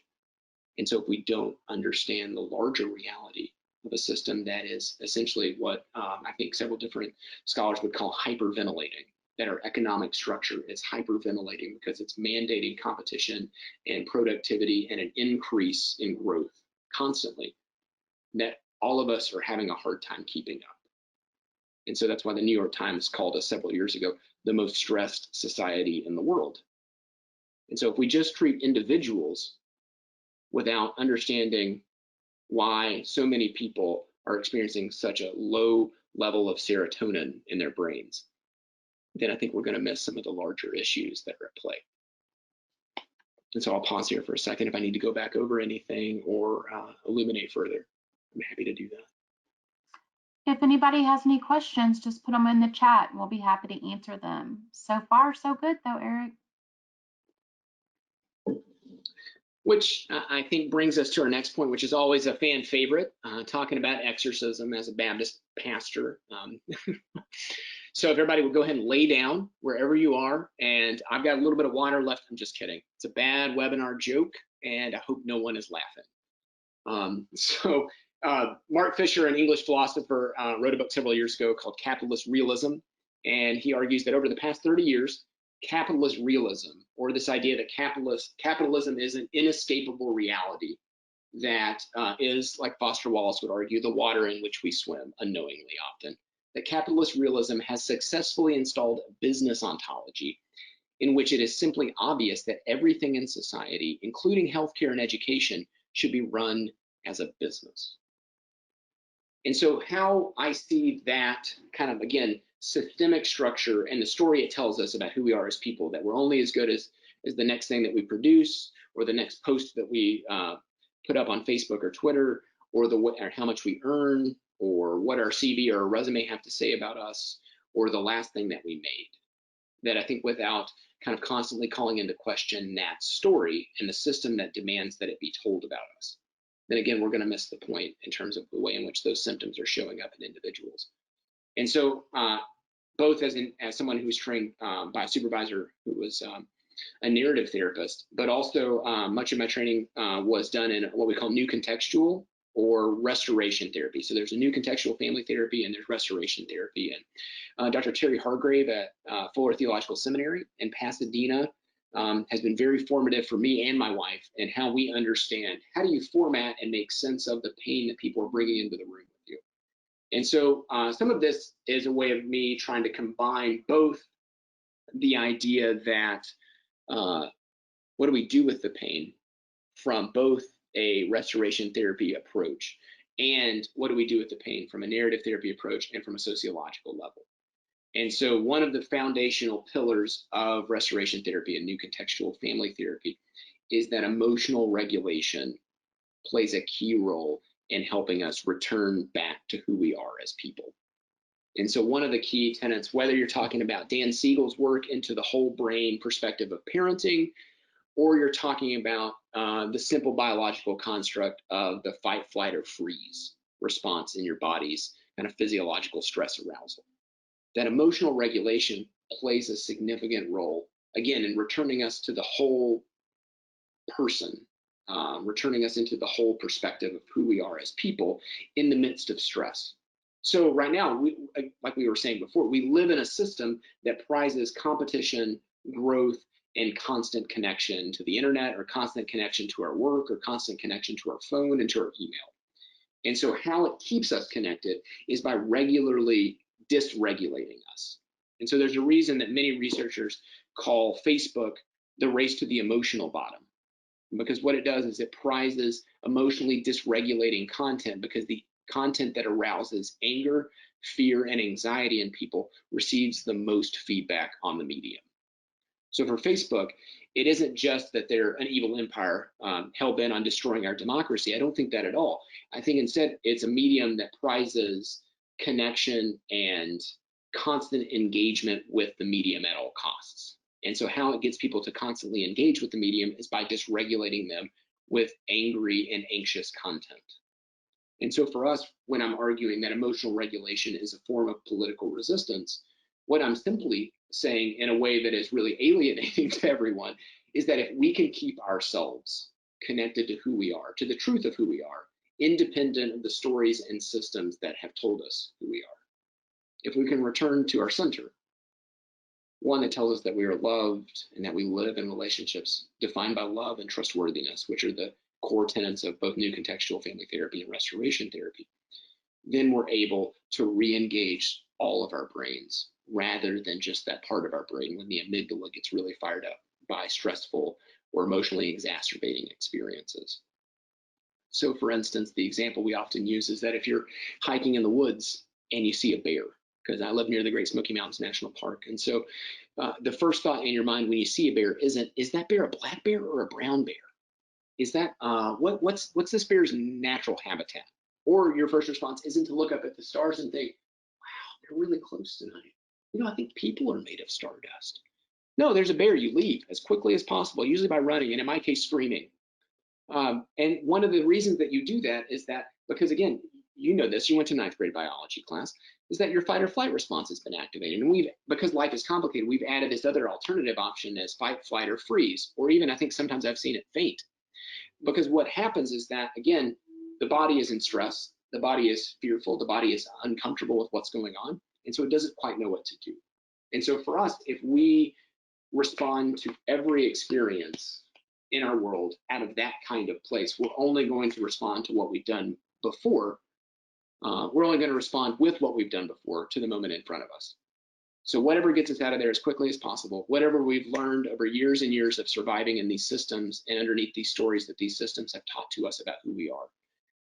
And so if we don't understand the larger reality of a system that is essentially what I think several different scholars would call hyperventilating, that our economic structure is hyperventilating because it's mandating competition and productivity and an increase in growth constantly, that all of us are having a hard time keeping up. And so that's why the New York Times called us several years ago the most stressed society in the world. And so if we just treat individuals without understanding why so many people are experiencing such a low level of serotonin in their brains, then I think we're going to miss some of the larger issues that are at play. And so I'll pause here for a second. If I need to go back over anything or illuminate further, I'm happy to do that. If anybody has any questions, just put them in the chat and we'll be happy to answer them. So far, so good though, Eric. Which I think brings us to our next point, which is always a fan favorite, talking about exorcism as a Baptist pastor. So if everybody would go ahead and lay down wherever you are, and I've got a little bit of water left. I'm just kidding. It's a bad webinar joke, and I hope no one is laughing. Mark Fisher, an English philosopher, wrote a book several years ago called Capitalist Realism, and he argues that over the past 30 years, capitalist realism, or this idea that capitalism is an inescapable reality that is, like Foster Wallace would argue, the water in which we swim unknowingly often, that capitalist realism has successfully installed a business ontology in which it is simply obvious that everything in society, including healthcare and education, should be run as a business. And so how I see that kind of, again, systemic structure and the story it tells us about who we are as people, that we're only as good as the next thing that we produce, or the next post that we put up on Facebook or Twitter, or how much we earn, or what our CV or our resume have to say about us, or the last thing that we made. That I think without kind of constantly calling into question that story and the system that demands that it be told about us, then again, we're going to miss the point in terms of the way in which those symptoms are showing up in individuals. And so both as someone who was trained by a supervisor who was a narrative therapist, but also much of my training was done in what we call new contextual or restoration therapy. So there's a new contextual family therapy and there's restoration therapy. And Dr. Terry Hargrave at Fuller Theological Seminary in Pasadena has been very formative for me and my wife in how we understand how do you format and make sense of the pain that people are bringing into the room with you. And so some of this is a way of me trying to combine both the idea that what do we do with the pain from both a restoration therapy approach, and what do we do with the pain from a narrative therapy approach and from a sociological level. And so one of the foundational pillars of restoration therapy and new contextual family therapy is that emotional regulation plays a key role in helping us return back to who we are as people. And so one of the key tenets, whether you're talking about Dan Siegel's work into the whole brain perspective of parenting, or you're talking about the simple biological construct of the fight, flight, or freeze response in your bodies kind of physiological stress arousal. That emotional regulation plays a significant role, again, in returning us to the whole person, returning us into the whole perspective of who we are as people in the midst of stress. So right now, like we were saying before, we live in a system that prizes competition, growth, and constant connection to the internet, or constant connection to our work, or constant connection to our phone and to our email. And so how it keeps us connected is by regularly dysregulating us. And so there's a reason that many researchers call Facebook the race to the emotional bottom, because what it does is it prizes emotionally dysregulating content, because the content that arouses anger, fear, and anxiety in people receives the most feedback on the medium. So for Facebook, it isn't just that they're an evil empire hell-bent on destroying our democracy. I don't think that at all. I think instead it's a medium that prizes connection and constant engagement with the medium at all costs. And so how it gets people to constantly engage with the medium is by dysregulating them with angry and anxious content. And so for us, when I'm arguing that emotional regulation is a form of political resistance, what I'm simply saying in a way that is really alienating to everyone is that if we can keep ourselves connected to who we are, to the truth of who we are, independent of the stories and systems that have told us who we are, if we can return to our center, one that tells us that we are loved and that we live in relationships defined by love and trustworthiness, which are the core tenets of both new contextual family therapy and restoration therapy, then we're able to re-engage all of our brains rather than just that part of our brain when the amygdala gets really fired up by stressful or emotionally exacerbating experiences. So for instance, the example we often use is that if you're hiking in the woods and you see a bear, because I live near the Great Smoky Mountains National Park. And so the first thought in your mind when you see a bear isn't, is that bear a black bear or a brown bear? Is that, what's this bear's natural habitat? Or your first response isn't to look up at the stars and think, wow, they're really close tonight. You know, I think people are made of stardust. No, there's a bear, you leave as quickly as possible, usually by running, and in my case, screaming. And one of the reasons that you do that is that, because again, you know this, you went to 9th grade biology class, is that your fight or flight response has been activated. And because life is complicated, we've added this other alternative option as fight, flight, or freeze, or even I think sometimes I've seen it faint. Because what happens is that, again, the body is in stress, the body is fearful, the body is uncomfortable with what's going on, and so it doesn't quite know what to do. And so for us, if we respond to every experience in our world out of that kind of place, we're only going to respond to what we've done before. We're only going to respond with what we've done before to the moment in front of us. So whatever gets us out of there as quickly as possible, whatever we've learned over years and years of surviving in these systems and underneath these stories that these systems have taught to us about who we are,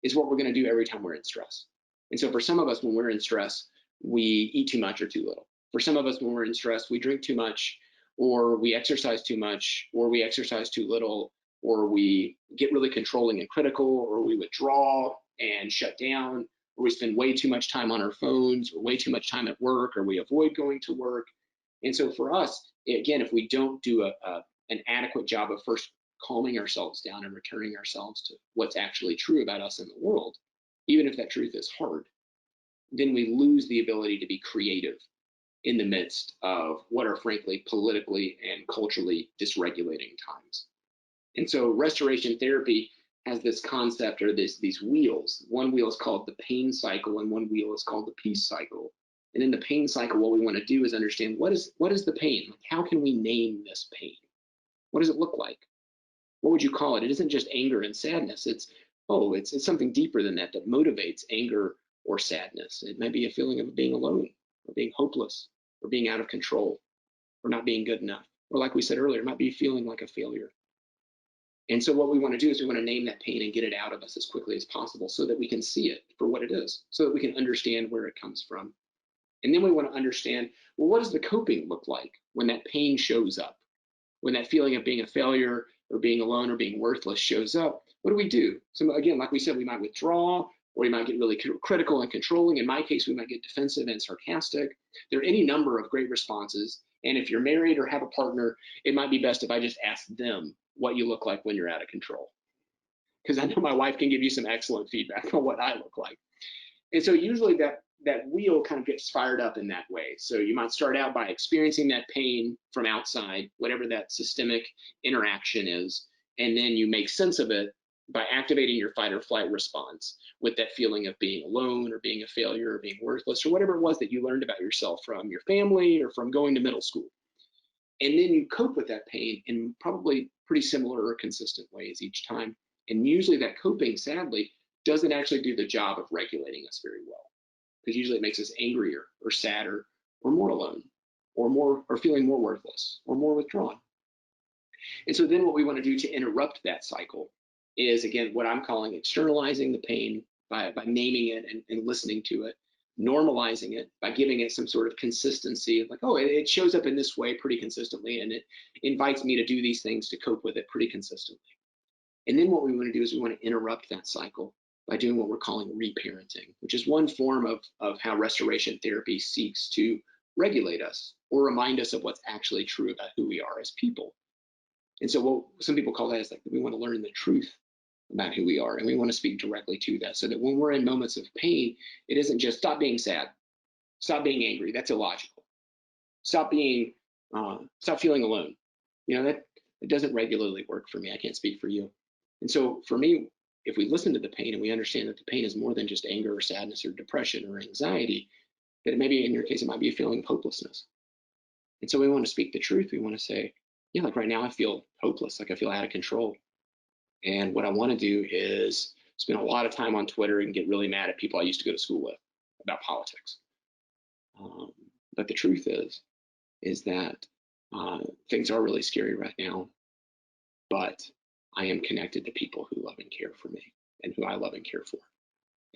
is what we're going to do every time we're in stress. And so for some of us, when we're in stress, we eat too much or too little. For some of us, when we're in stress, we drink too much, or we exercise too much, or we exercise too little, or we get really controlling and critical, or we withdraw and shut down, or we spend way too much time on our phones, or way too much time at work, or we avoid going to work. And so for us, again, if we don't do an adequate job of first calming ourselves down and returning ourselves to what's actually true about us in the world, even if that truth is hard, then we lose the ability to be creative in the midst of what are frankly politically and culturally dysregulating times. And so restoration therapy has this concept, or these wheels. One wheel is called the pain cycle and one wheel is called the peace cycle. And in the pain cycle, what we want to do is understand what is the pain? How can we name this pain? What does it look like? What would you call it? It isn't just anger and sadness. It's something deeper than that that motivates anger or sadness. It might be a feeling of being alone, or being hopeless, or being out of control, or not being good enough. Or like we said earlier, it might be feeling like a failure. And so what we want to do is we want to name that pain and get it out of us as quickly as possible so that we can see it for what it is, so that we can understand where it comes from. And then we want to understand, well, what does the coping look like when that pain shows up? When that feeling of being a failure or being alone or being worthless shows up, what do we do? So again, like we said, we might withdraw, or we might get really critical and controlling. In my case, we might get defensive and sarcastic. There are any number of great responses. And if you're married or have a partner, it might be best if I just ask them what you look like when you're out of control. Because I know my wife can give you some excellent feedback on what I look like. And so usually that wheel kind of gets fired up in that way. So you might start out by experiencing that pain from outside, whatever that systemic interaction is, and then you make sense of it by activating your fight or flight response with that feeling of being alone or being a failure or being worthless or whatever it was that you learned about yourself from your family or from going to middle school. And then you cope with that pain in probably pretty similar or consistent ways each time. And usually that coping, sadly, doesn't actually do the job of regulating us very well, because usually it makes us angrier or sadder or more alone or feeling more worthless or more withdrawn. And so then what we want to do to interrupt that cycle is, again, what I'm calling externalizing the pain by naming it and listening to it, normalizing it by giving it some sort of consistency, like, oh, it shows up in this way pretty consistently, and it invites me to do these things to cope with it pretty consistently. And then what we want to do is we want to interrupt that cycle by doing what we're calling reparenting, which is one form of how restoration therapy seeks to regulate us or remind us of what's actually true about who we are as people. And so what some people call that is like, we want to learn the truth about who we are, and we want to speak directly to that, so that when we're in moments of pain, it isn't just stop being sad, stop being angry. That's illogical. Stop feeling alone. You know, that it doesn't regularly work for me. I can't speak for you. And so for me, if we listen to the pain and we understand that the pain is more than just anger or sadness or depression or anxiety, that it maybe in your case, it might be a feeling of hopelessness. And so we want to speak the truth. We want to say, yeah, like right now I feel hopeless, like I feel out of control. And what I want to do is spend a lot of time on Twitter and get really mad at people I used to go to school with about politics. But the truth is that things are really scary right now, but I am connected to people who love and care for me and who I love and care for.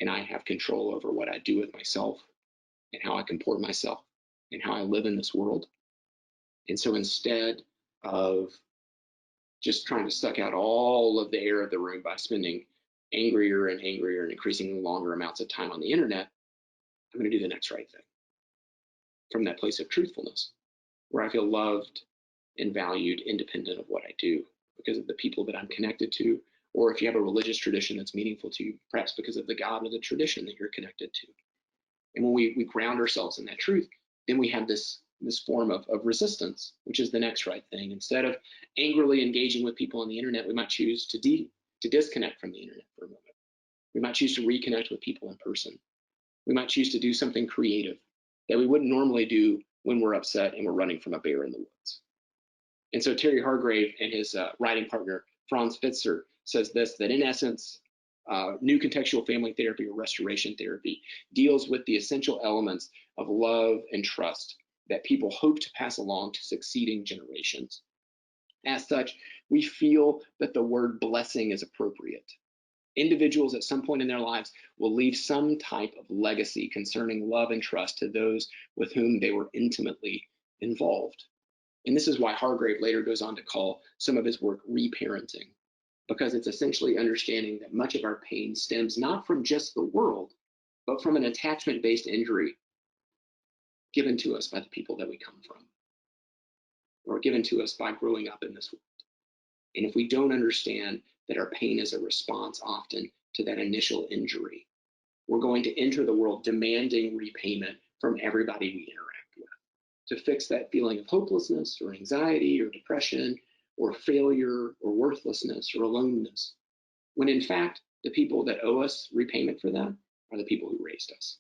And I have control over what I do with myself and how I comport myself and how I live in this world. And so instead of just trying to suck out all of the air of the room by spending angrier and angrier and increasingly longer amounts of time on the internet, I'm going to do the next right thing from that place of truthfulness, where I feel loved and valued independent of what I do because of the people that I'm connected to, or if you have a religious tradition that's meaningful to you, perhaps because of the God or the tradition that you're connected to. And when we ground ourselves in that truth, then we have this form of resistance, which is the next right thing. Instead of angrily engaging with people on the internet, we might choose to disconnect from the internet for a moment. We might choose to reconnect with people in person. We might choose to do something creative that we wouldn't normally do when we're upset and we're running from a bear in the woods. And so Terry Hargrave and his writing partner, Franz Fitzer, says this, that in essence, new contextual family therapy or restoration therapy deals with the essential elements of love and trust that people hope to pass along to succeeding generations. As such, we feel that the word blessing is appropriate. Individuals at some point in their lives will leave some type of legacy concerning love and trust to those with whom they were intimately involved. And this is why Hargrave later goes on to call some of his work reparenting, because it's essentially understanding that much of our pain stems not from just the world, but from an attachment-based injury given to us by the people that we come from, or given to us by growing up in this world. And if we don't understand that our pain is a response often to that initial injury, we're going to enter the world demanding repayment from everybody we interact with to fix that feeling of hopelessness or anxiety or depression or failure or worthlessness or aloneness, when in fact, the people that owe us repayment for that are the people who raised us,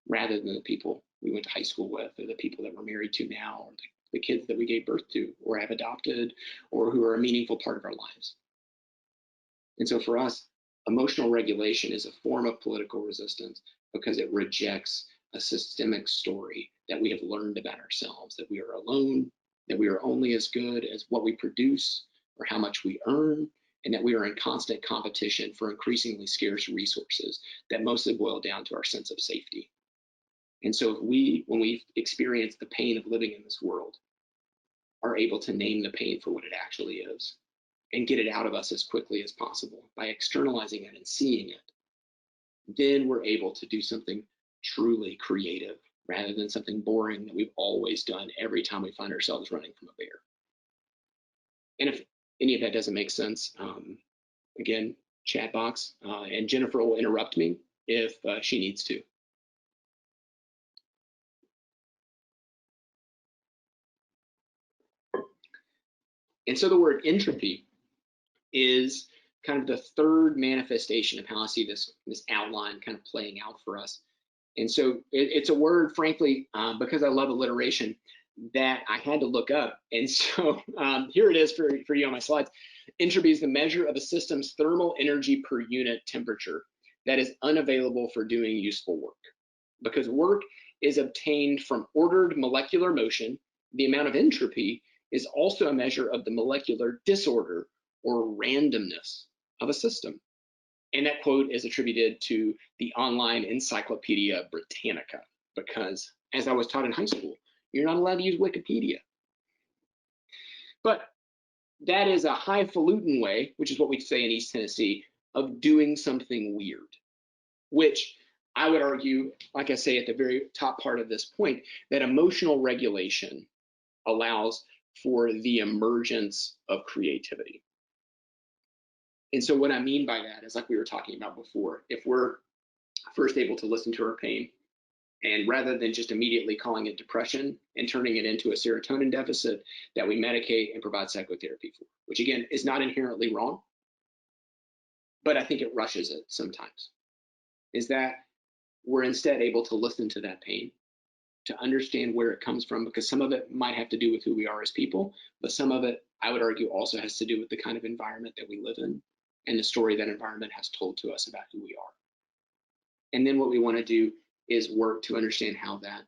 rather than the people we went to high school with, or the people that we're married to now, or the kids that we gave birth to or have adopted, or who are a meaningful part of our lives. And so for us, emotional regulation is a form of political resistance because it rejects a systemic story that we have learned about ourselves, that we are alone, that we are only as good as what we produce or how much we earn, and that we are in constant competition for increasingly scarce resources that mostly boil down to our sense of safety. And so if when we experience the pain of living in this world, are able to name the pain for what it actually is and get it out of us as quickly as possible by externalizing it and seeing it, then we're able to do something truly creative rather than something boring that we've always done every time we find ourselves running from a bear. And if any of that doesn't make sense, again, chat box, and Jennifer will interrupt me if she needs to. And so the word entropy is kind of the third manifestation of how I see this outline kind of playing out for us. And so it's a word, frankly, because I love alliteration, that I had to look up. And so here it is for you on my slides. Entropy is the measure of a system's thermal energy per unit temperature that is unavailable for doing useful work. Because work is obtained from ordered molecular motion, the amount of entropy is also a measure of the molecular disorder or randomness of a system. And that quote is attributed to the online Encyclopedia Britannica, because as I was taught in high school, you're not allowed to use Wikipedia. But that is a highfalutin way, which is what we say in East Tennessee, of doing something weird, which I would argue, like I say at the very top part of this point, that emotional regulation allows for the emergence of creativity. And so what I mean by that is, like we were talking about before, if we're first able to listen to our pain, and rather than just immediately calling it depression and turning it into a serotonin deficit that we medicate and provide psychotherapy for, which again is not inherently wrong, but I think it rushes it sometimes, is that we're instead able to listen to that pain, to understand where it comes from, because some of it might have to do with who we are as people, but some of it, I would argue, also has to do with the kind of environment that we live in and the story that environment has told to us about who we are. And then what we want to do is work to understand how that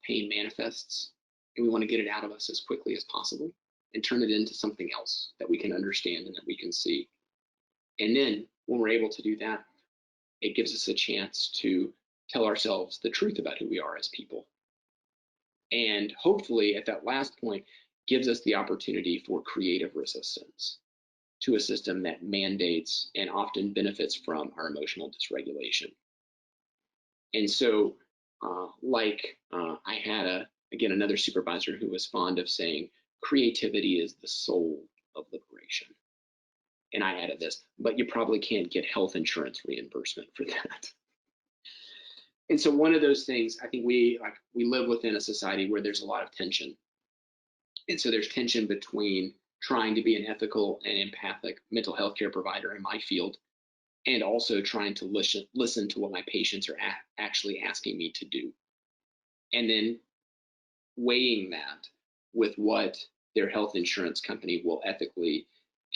pain manifests, and we want to get it out of us as quickly as possible and turn it into something else that we can understand and that we can see. And then when we're able to do that, it gives us a chance to tell ourselves the truth about who we are as people. And hopefully at that last point, gives us the opportunity for creative resistance to a system that mandates and often benefits from our emotional dysregulation. And so I had again, another supervisor who was fond of saying, creativity is the soul of liberation. And I added this, but you probably can't get health insurance reimbursement for that. And so one of those things, I think we live within a society where there's a lot of tension. And so there's tension between trying to be an ethical and empathic mental health care provider in my field, and also trying to listen to what my patients are actually asking me to do. And then weighing that with what their health insurance company will ethically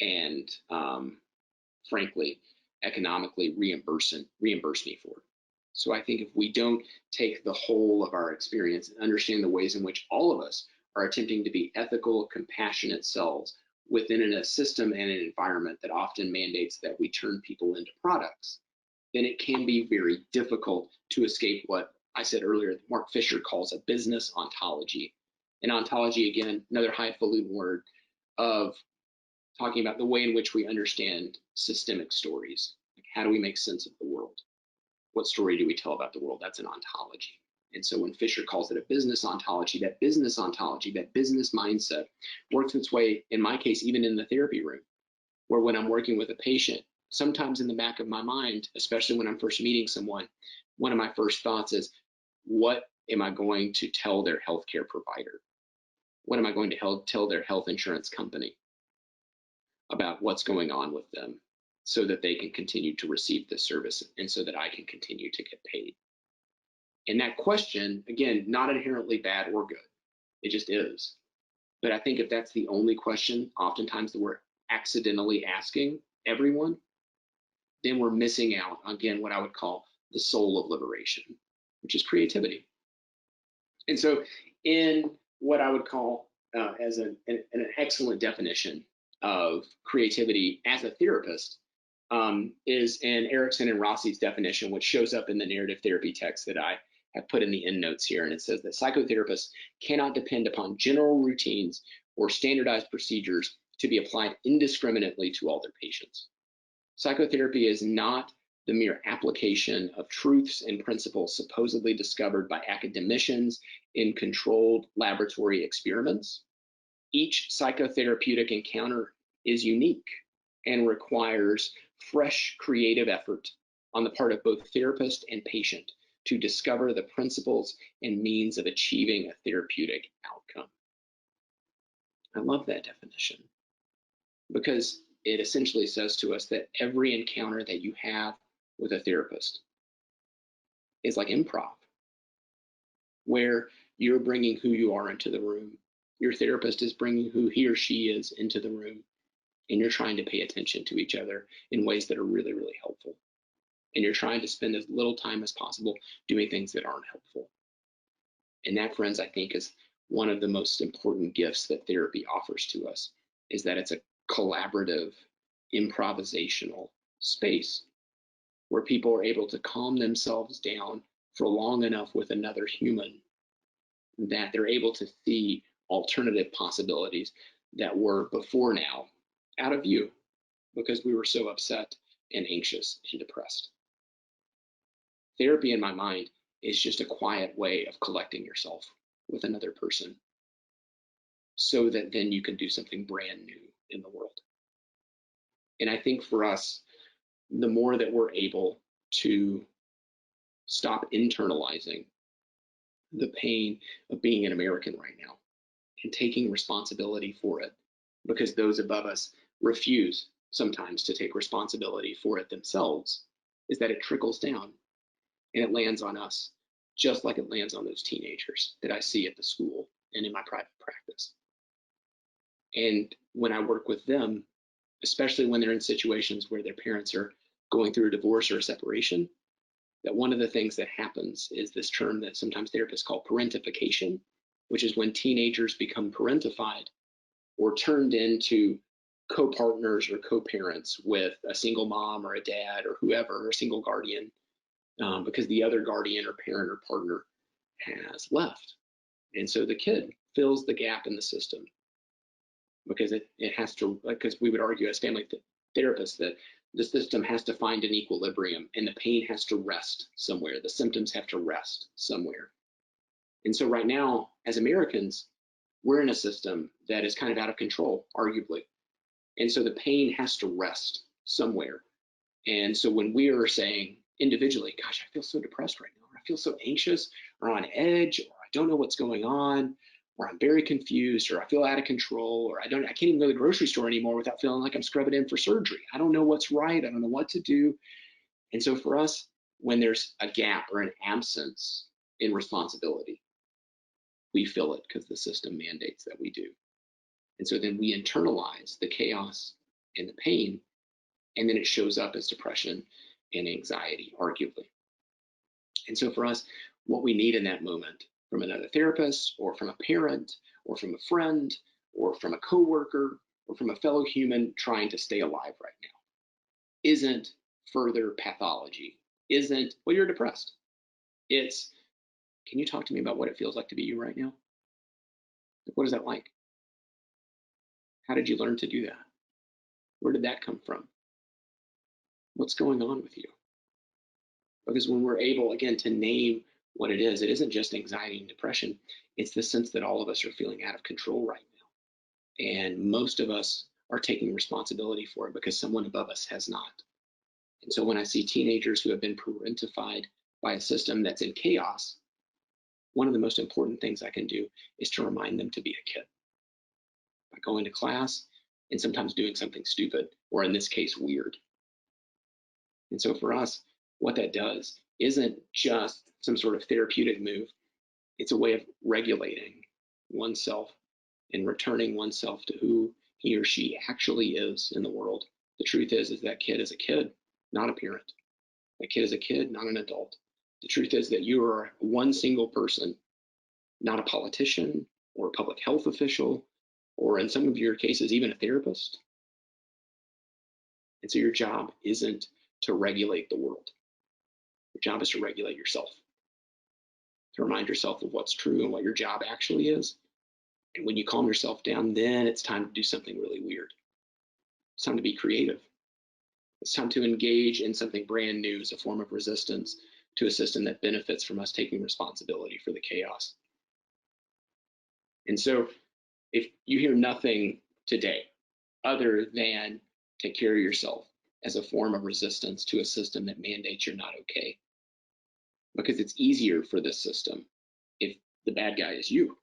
and frankly, economically reimburse me for. So I think if we don't take the whole of our experience and understand the ways in which all of us are attempting to be ethical, compassionate selves within a system and an environment that often mandates that we turn people into products, then it can be very difficult to escape what I said earlier, Mark Fisher calls a business ontology. And ontology, again, another highfalutin word of talking about the way in which we understand systemic stories. Like, how do we make sense of the world? What story do we tell about the world? That's an ontology. And so when Fisher calls it a business ontology, that business mindset works its way, in my case, even in the therapy room, where when I'm working with a patient, sometimes in the back of my mind, especially when I'm first meeting someone, one of my first thoughts is, what am I going to tell their healthcare provider? What am I going to tell their health insurance company about what's going on with them, so that they can continue to receive this service and so that I can continue to get paid? And that question, again, not inherently bad or good, it just is. But I think if that's the only question, oftentimes that we're accidentally asking everyone, then we're missing out on, again, what I would call the soul of liberation, which is creativity. And so in what I would call as an excellent definition of creativity as a therapist is in Erickson and Rossi's definition, which shows up in the narrative therapy text that I have put in the endnotes here. And it says that psychotherapists cannot depend upon general routines or standardized procedures to be applied indiscriminately to all their patients. Psychotherapy is not the mere application of truths and principles supposedly discovered by academicians in controlled laboratory experiments. Each psychotherapeutic encounter is unique and requires fresh creative effort on the part of both therapist and patient to discover the principles and means of achieving a therapeutic outcome. I love that definition. because it essentially says to us that every encounter that you have with a therapist is like improv, where you're bringing who you are into the room. Your therapist is bringing who he or she is into the room, and you're trying to pay attention to each other in ways that are really, really helpful. And you're trying to spend as little time as possible doing things that aren't helpful. And that, friends, I think is one of the most important gifts that therapy offers to us, is that it's a collaborative, improvisational space where people are able to calm themselves down for long enough with another human that they're able to see alternative possibilities that were before now out of view because we were so upset and anxious and depressed. Therapy, in my mind, is just a quiet way of collecting yourself with another person so that then you can do something brand new in the world. And I think for us, the more that we're able to stop internalizing the pain of being an American right now and taking responsibility for it, because those above us refuse sometimes to take responsibility for it themselves, is that it trickles down and it lands on us, just like it lands on those teenagers that I see at the school and in my private practice. And when I work with them, especially when they're in situations where their parents are going through a divorce or a separation, that one of the things that happens is this term that sometimes therapists call parentification, which is when teenagers become parentified or turned into co-partners or co-parents with a single mom or a dad or whoever, or a single guardian, because the other guardian or parent or partner has left. And so the kid fills the gap in the system because it has to, because we would argue as family therapists that the system has to find an equilibrium and the pain has to rest somewhere. The symptoms have to rest somewhere. And so right now, as Americans, we're in a system that is kind of out of control, arguably. And so the pain has to rest somewhere. And so when we are saying individually, gosh, I feel so depressed right now, or I feel so anxious or on edge, or I don't know what's going on, or I'm very confused, or I feel out of control, or I can't even go to the grocery store anymore without feeling like I'm scrubbing in for surgery. I don't know what's right. I don't know what to do. And so for us, when there's a gap or an absence in responsibility, we fill it because the system mandates that we do. And so then we internalize the chaos and the pain, and then it shows up as depression and anxiety, arguably. And so for us, what we need in that moment from another therapist or from a parent or from a friend or from a coworker or from a fellow human trying to stay alive right now isn't further pathology, isn't, well, you're depressed. It's, can you talk to me about what it feels like to be you right now? What is that like? How did you learn to do that? Where did that come from? What's going on with you? Because when we're able, again, to name what it isn't just anxiety and depression. It's the sense that all of us are feeling out of control right now. And most of us are taking responsibility for it because someone above us has not. And so when I see teenagers who have been parentified by a system that's in chaos, one of the most important things I can do is to remind them to be a kid by going to class and sometimes doing something stupid, or in this case, weird. And so for us, what that does isn't just some sort of therapeutic move. It's a way of regulating oneself and returning oneself to who he or she actually is in the world. The truth is that kid is a kid, not a parent. That kid is a kid, not an adult. The truth is that you are one single person, not a politician or a public health official, or in some of your cases, even a therapist. And so your job isn't to regulate the world. Your job is to regulate yourself, to remind yourself of what's true and what your job actually is. And when you calm yourself down, then it's time to do something really weird. It's time to be creative. It's time to engage in something brand new as a form of resistance to a system that benefits from us taking responsibility for the chaos. And so if you hear nothing today other than take care of yourself as a form of resistance to a system that mandates you're not okay, because it's easier for this system if the bad guy is you,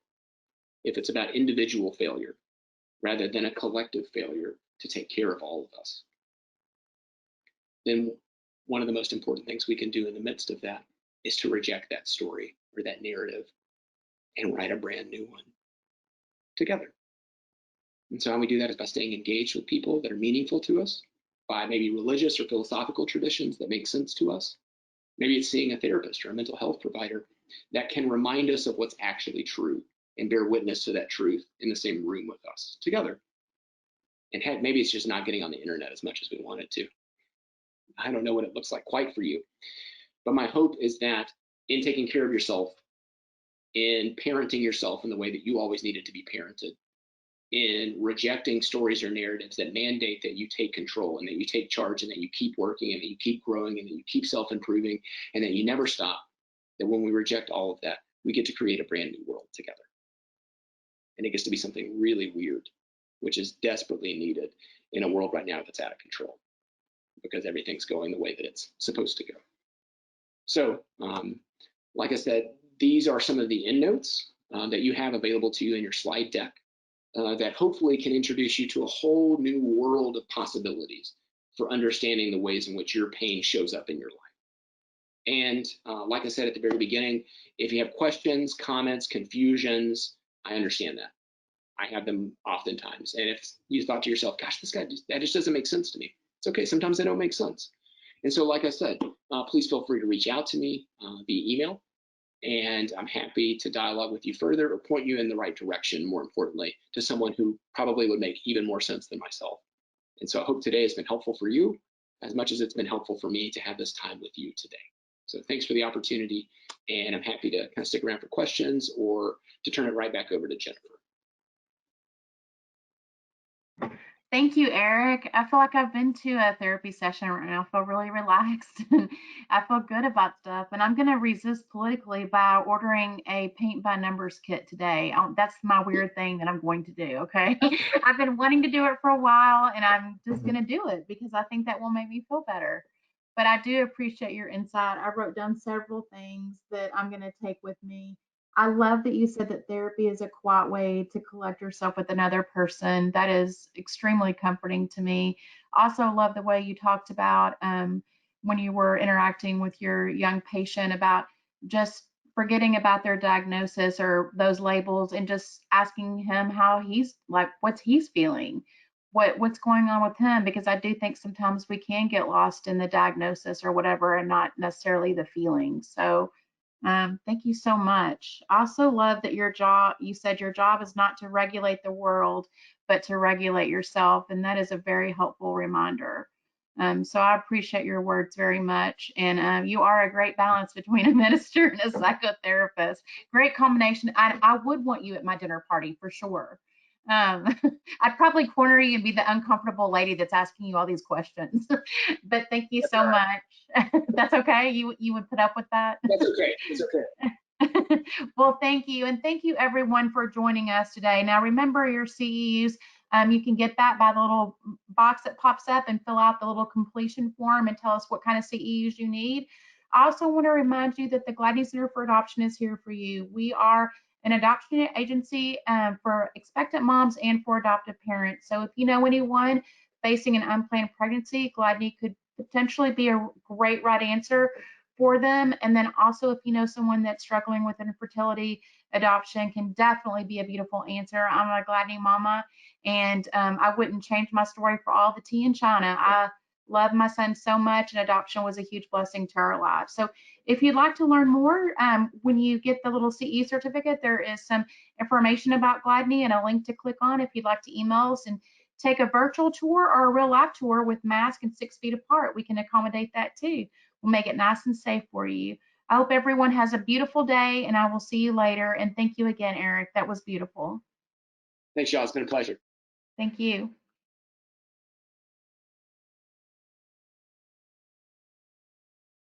if it's about individual failure rather than a collective failure to take care of all of us, then one of the most important things we can do in the midst of that is to reject that story or that narrative and write a brand new one together. And so how we do that is by staying engaged with people that are meaningful to us, by maybe religious or philosophical traditions that make sense to us. Maybe it's seeing a therapist or a mental health provider that can remind us of what's actually true and bear witness to that truth in the same room with us together. And heck, maybe it's just not getting on the internet as much as we wanted to. I don't know what it looks like quite for you, but my hope is that in taking care of yourself, in parenting yourself in the way that you always needed to be parented, in rejecting stories or narratives that mandate that you take control and that you take charge and that you keep working and that you keep growing and that you keep self-improving and that you never stop, that when we reject all of that, we get to create a brand new world together. And it gets to be something really weird, which is desperately needed in a world right now that's out of control because everything's going the way that it's supposed to go. So, like I said, these are some of the endnotes that you have available to you in your slide deck that hopefully can introduce you to a whole new world of possibilities for understanding the ways in which your pain shows up in your life. And like I said at the very beginning, if you have questions, comments, confusions, I understand that. I have them oftentimes. And if you thought to yourself, gosh, that just doesn't make sense to me. It's okay, sometimes they don't make sense. And so like I said, please feel free to reach out to me via email. And I'm happy to dialogue with you further or point you in the right direction, more importantly, to someone who probably would make even more sense than myself. And so I hope today has been helpful for you as much as it's been helpful for me to have this time with you today. So thanks for the opportunity, and I'm happy to kind of stick around for questions or to turn it right back over to Jennifer. Thank you, Eric. I feel like I've been to a therapy session right now. I feel really relaxed and I feel good about stuff. And I'm going to resist politically by ordering a paint by numbers kit today. That's my weird thing that I'm going to do. Okay. I've been wanting to do it for a while and I'm just going to do it because I think that will make me feel better. But I do appreciate your insight. I wrote down several things that I'm going to take with me. I love that you said that therapy is a quiet way to collect yourself with another person. That is extremely comforting to me. Also love the way you talked about when you were interacting with your young patient about just forgetting about their diagnosis or those labels and just asking him how he's like, what's he's feeling, what's going on with him, because I do think sometimes we can get lost in the diagnosis or whatever and not necessarily the feelings. So thank you so much. I also love that you said your job is not to regulate the world, but to regulate yourself. And that is a very helpful reminder. So I appreciate your words very much. And you are a great balance between a minister and a psychotherapist. Great combination. I would want you at my dinner party for sure. I'd probably corner you and be the uncomfortable lady that's asking you all these questions. But thank you so much. That's okay. You would put up with that? That's okay. It's okay. Well, thank you. And thank you everyone for joining us today. Now remember your CEUs. You can get that by the little box that pops up and fill out the little completion form and tell us what kind of CEUs you need. I also want to remind you that the Gladney Center for Adoption is here for you. We are an adoption agency for expectant moms and for adoptive parents. So if you know anyone facing an unplanned pregnancy, Gladney could potentially be a great right answer for them. And then also if you know someone that's struggling with infertility, adoption can definitely be a beautiful answer. I'm a Gladney mama, and I wouldn't change my story for all the tea in China. I love my son so much, and adoption was a huge blessing to our lives. So if you'd like to learn more, when you get the little CE certificate, there is some information about Gladney and a link to click on if you'd like to email us and take a virtual tour or a real life tour with mask and 6 feet apart. We can accommodate that too. We'll make it nice and safe for you. I hope everyone has a beautiful day, and I will see you later. And thank you again, Eric. That was beautiful. Thanks, y'all. It's been a pleasure. Thank you.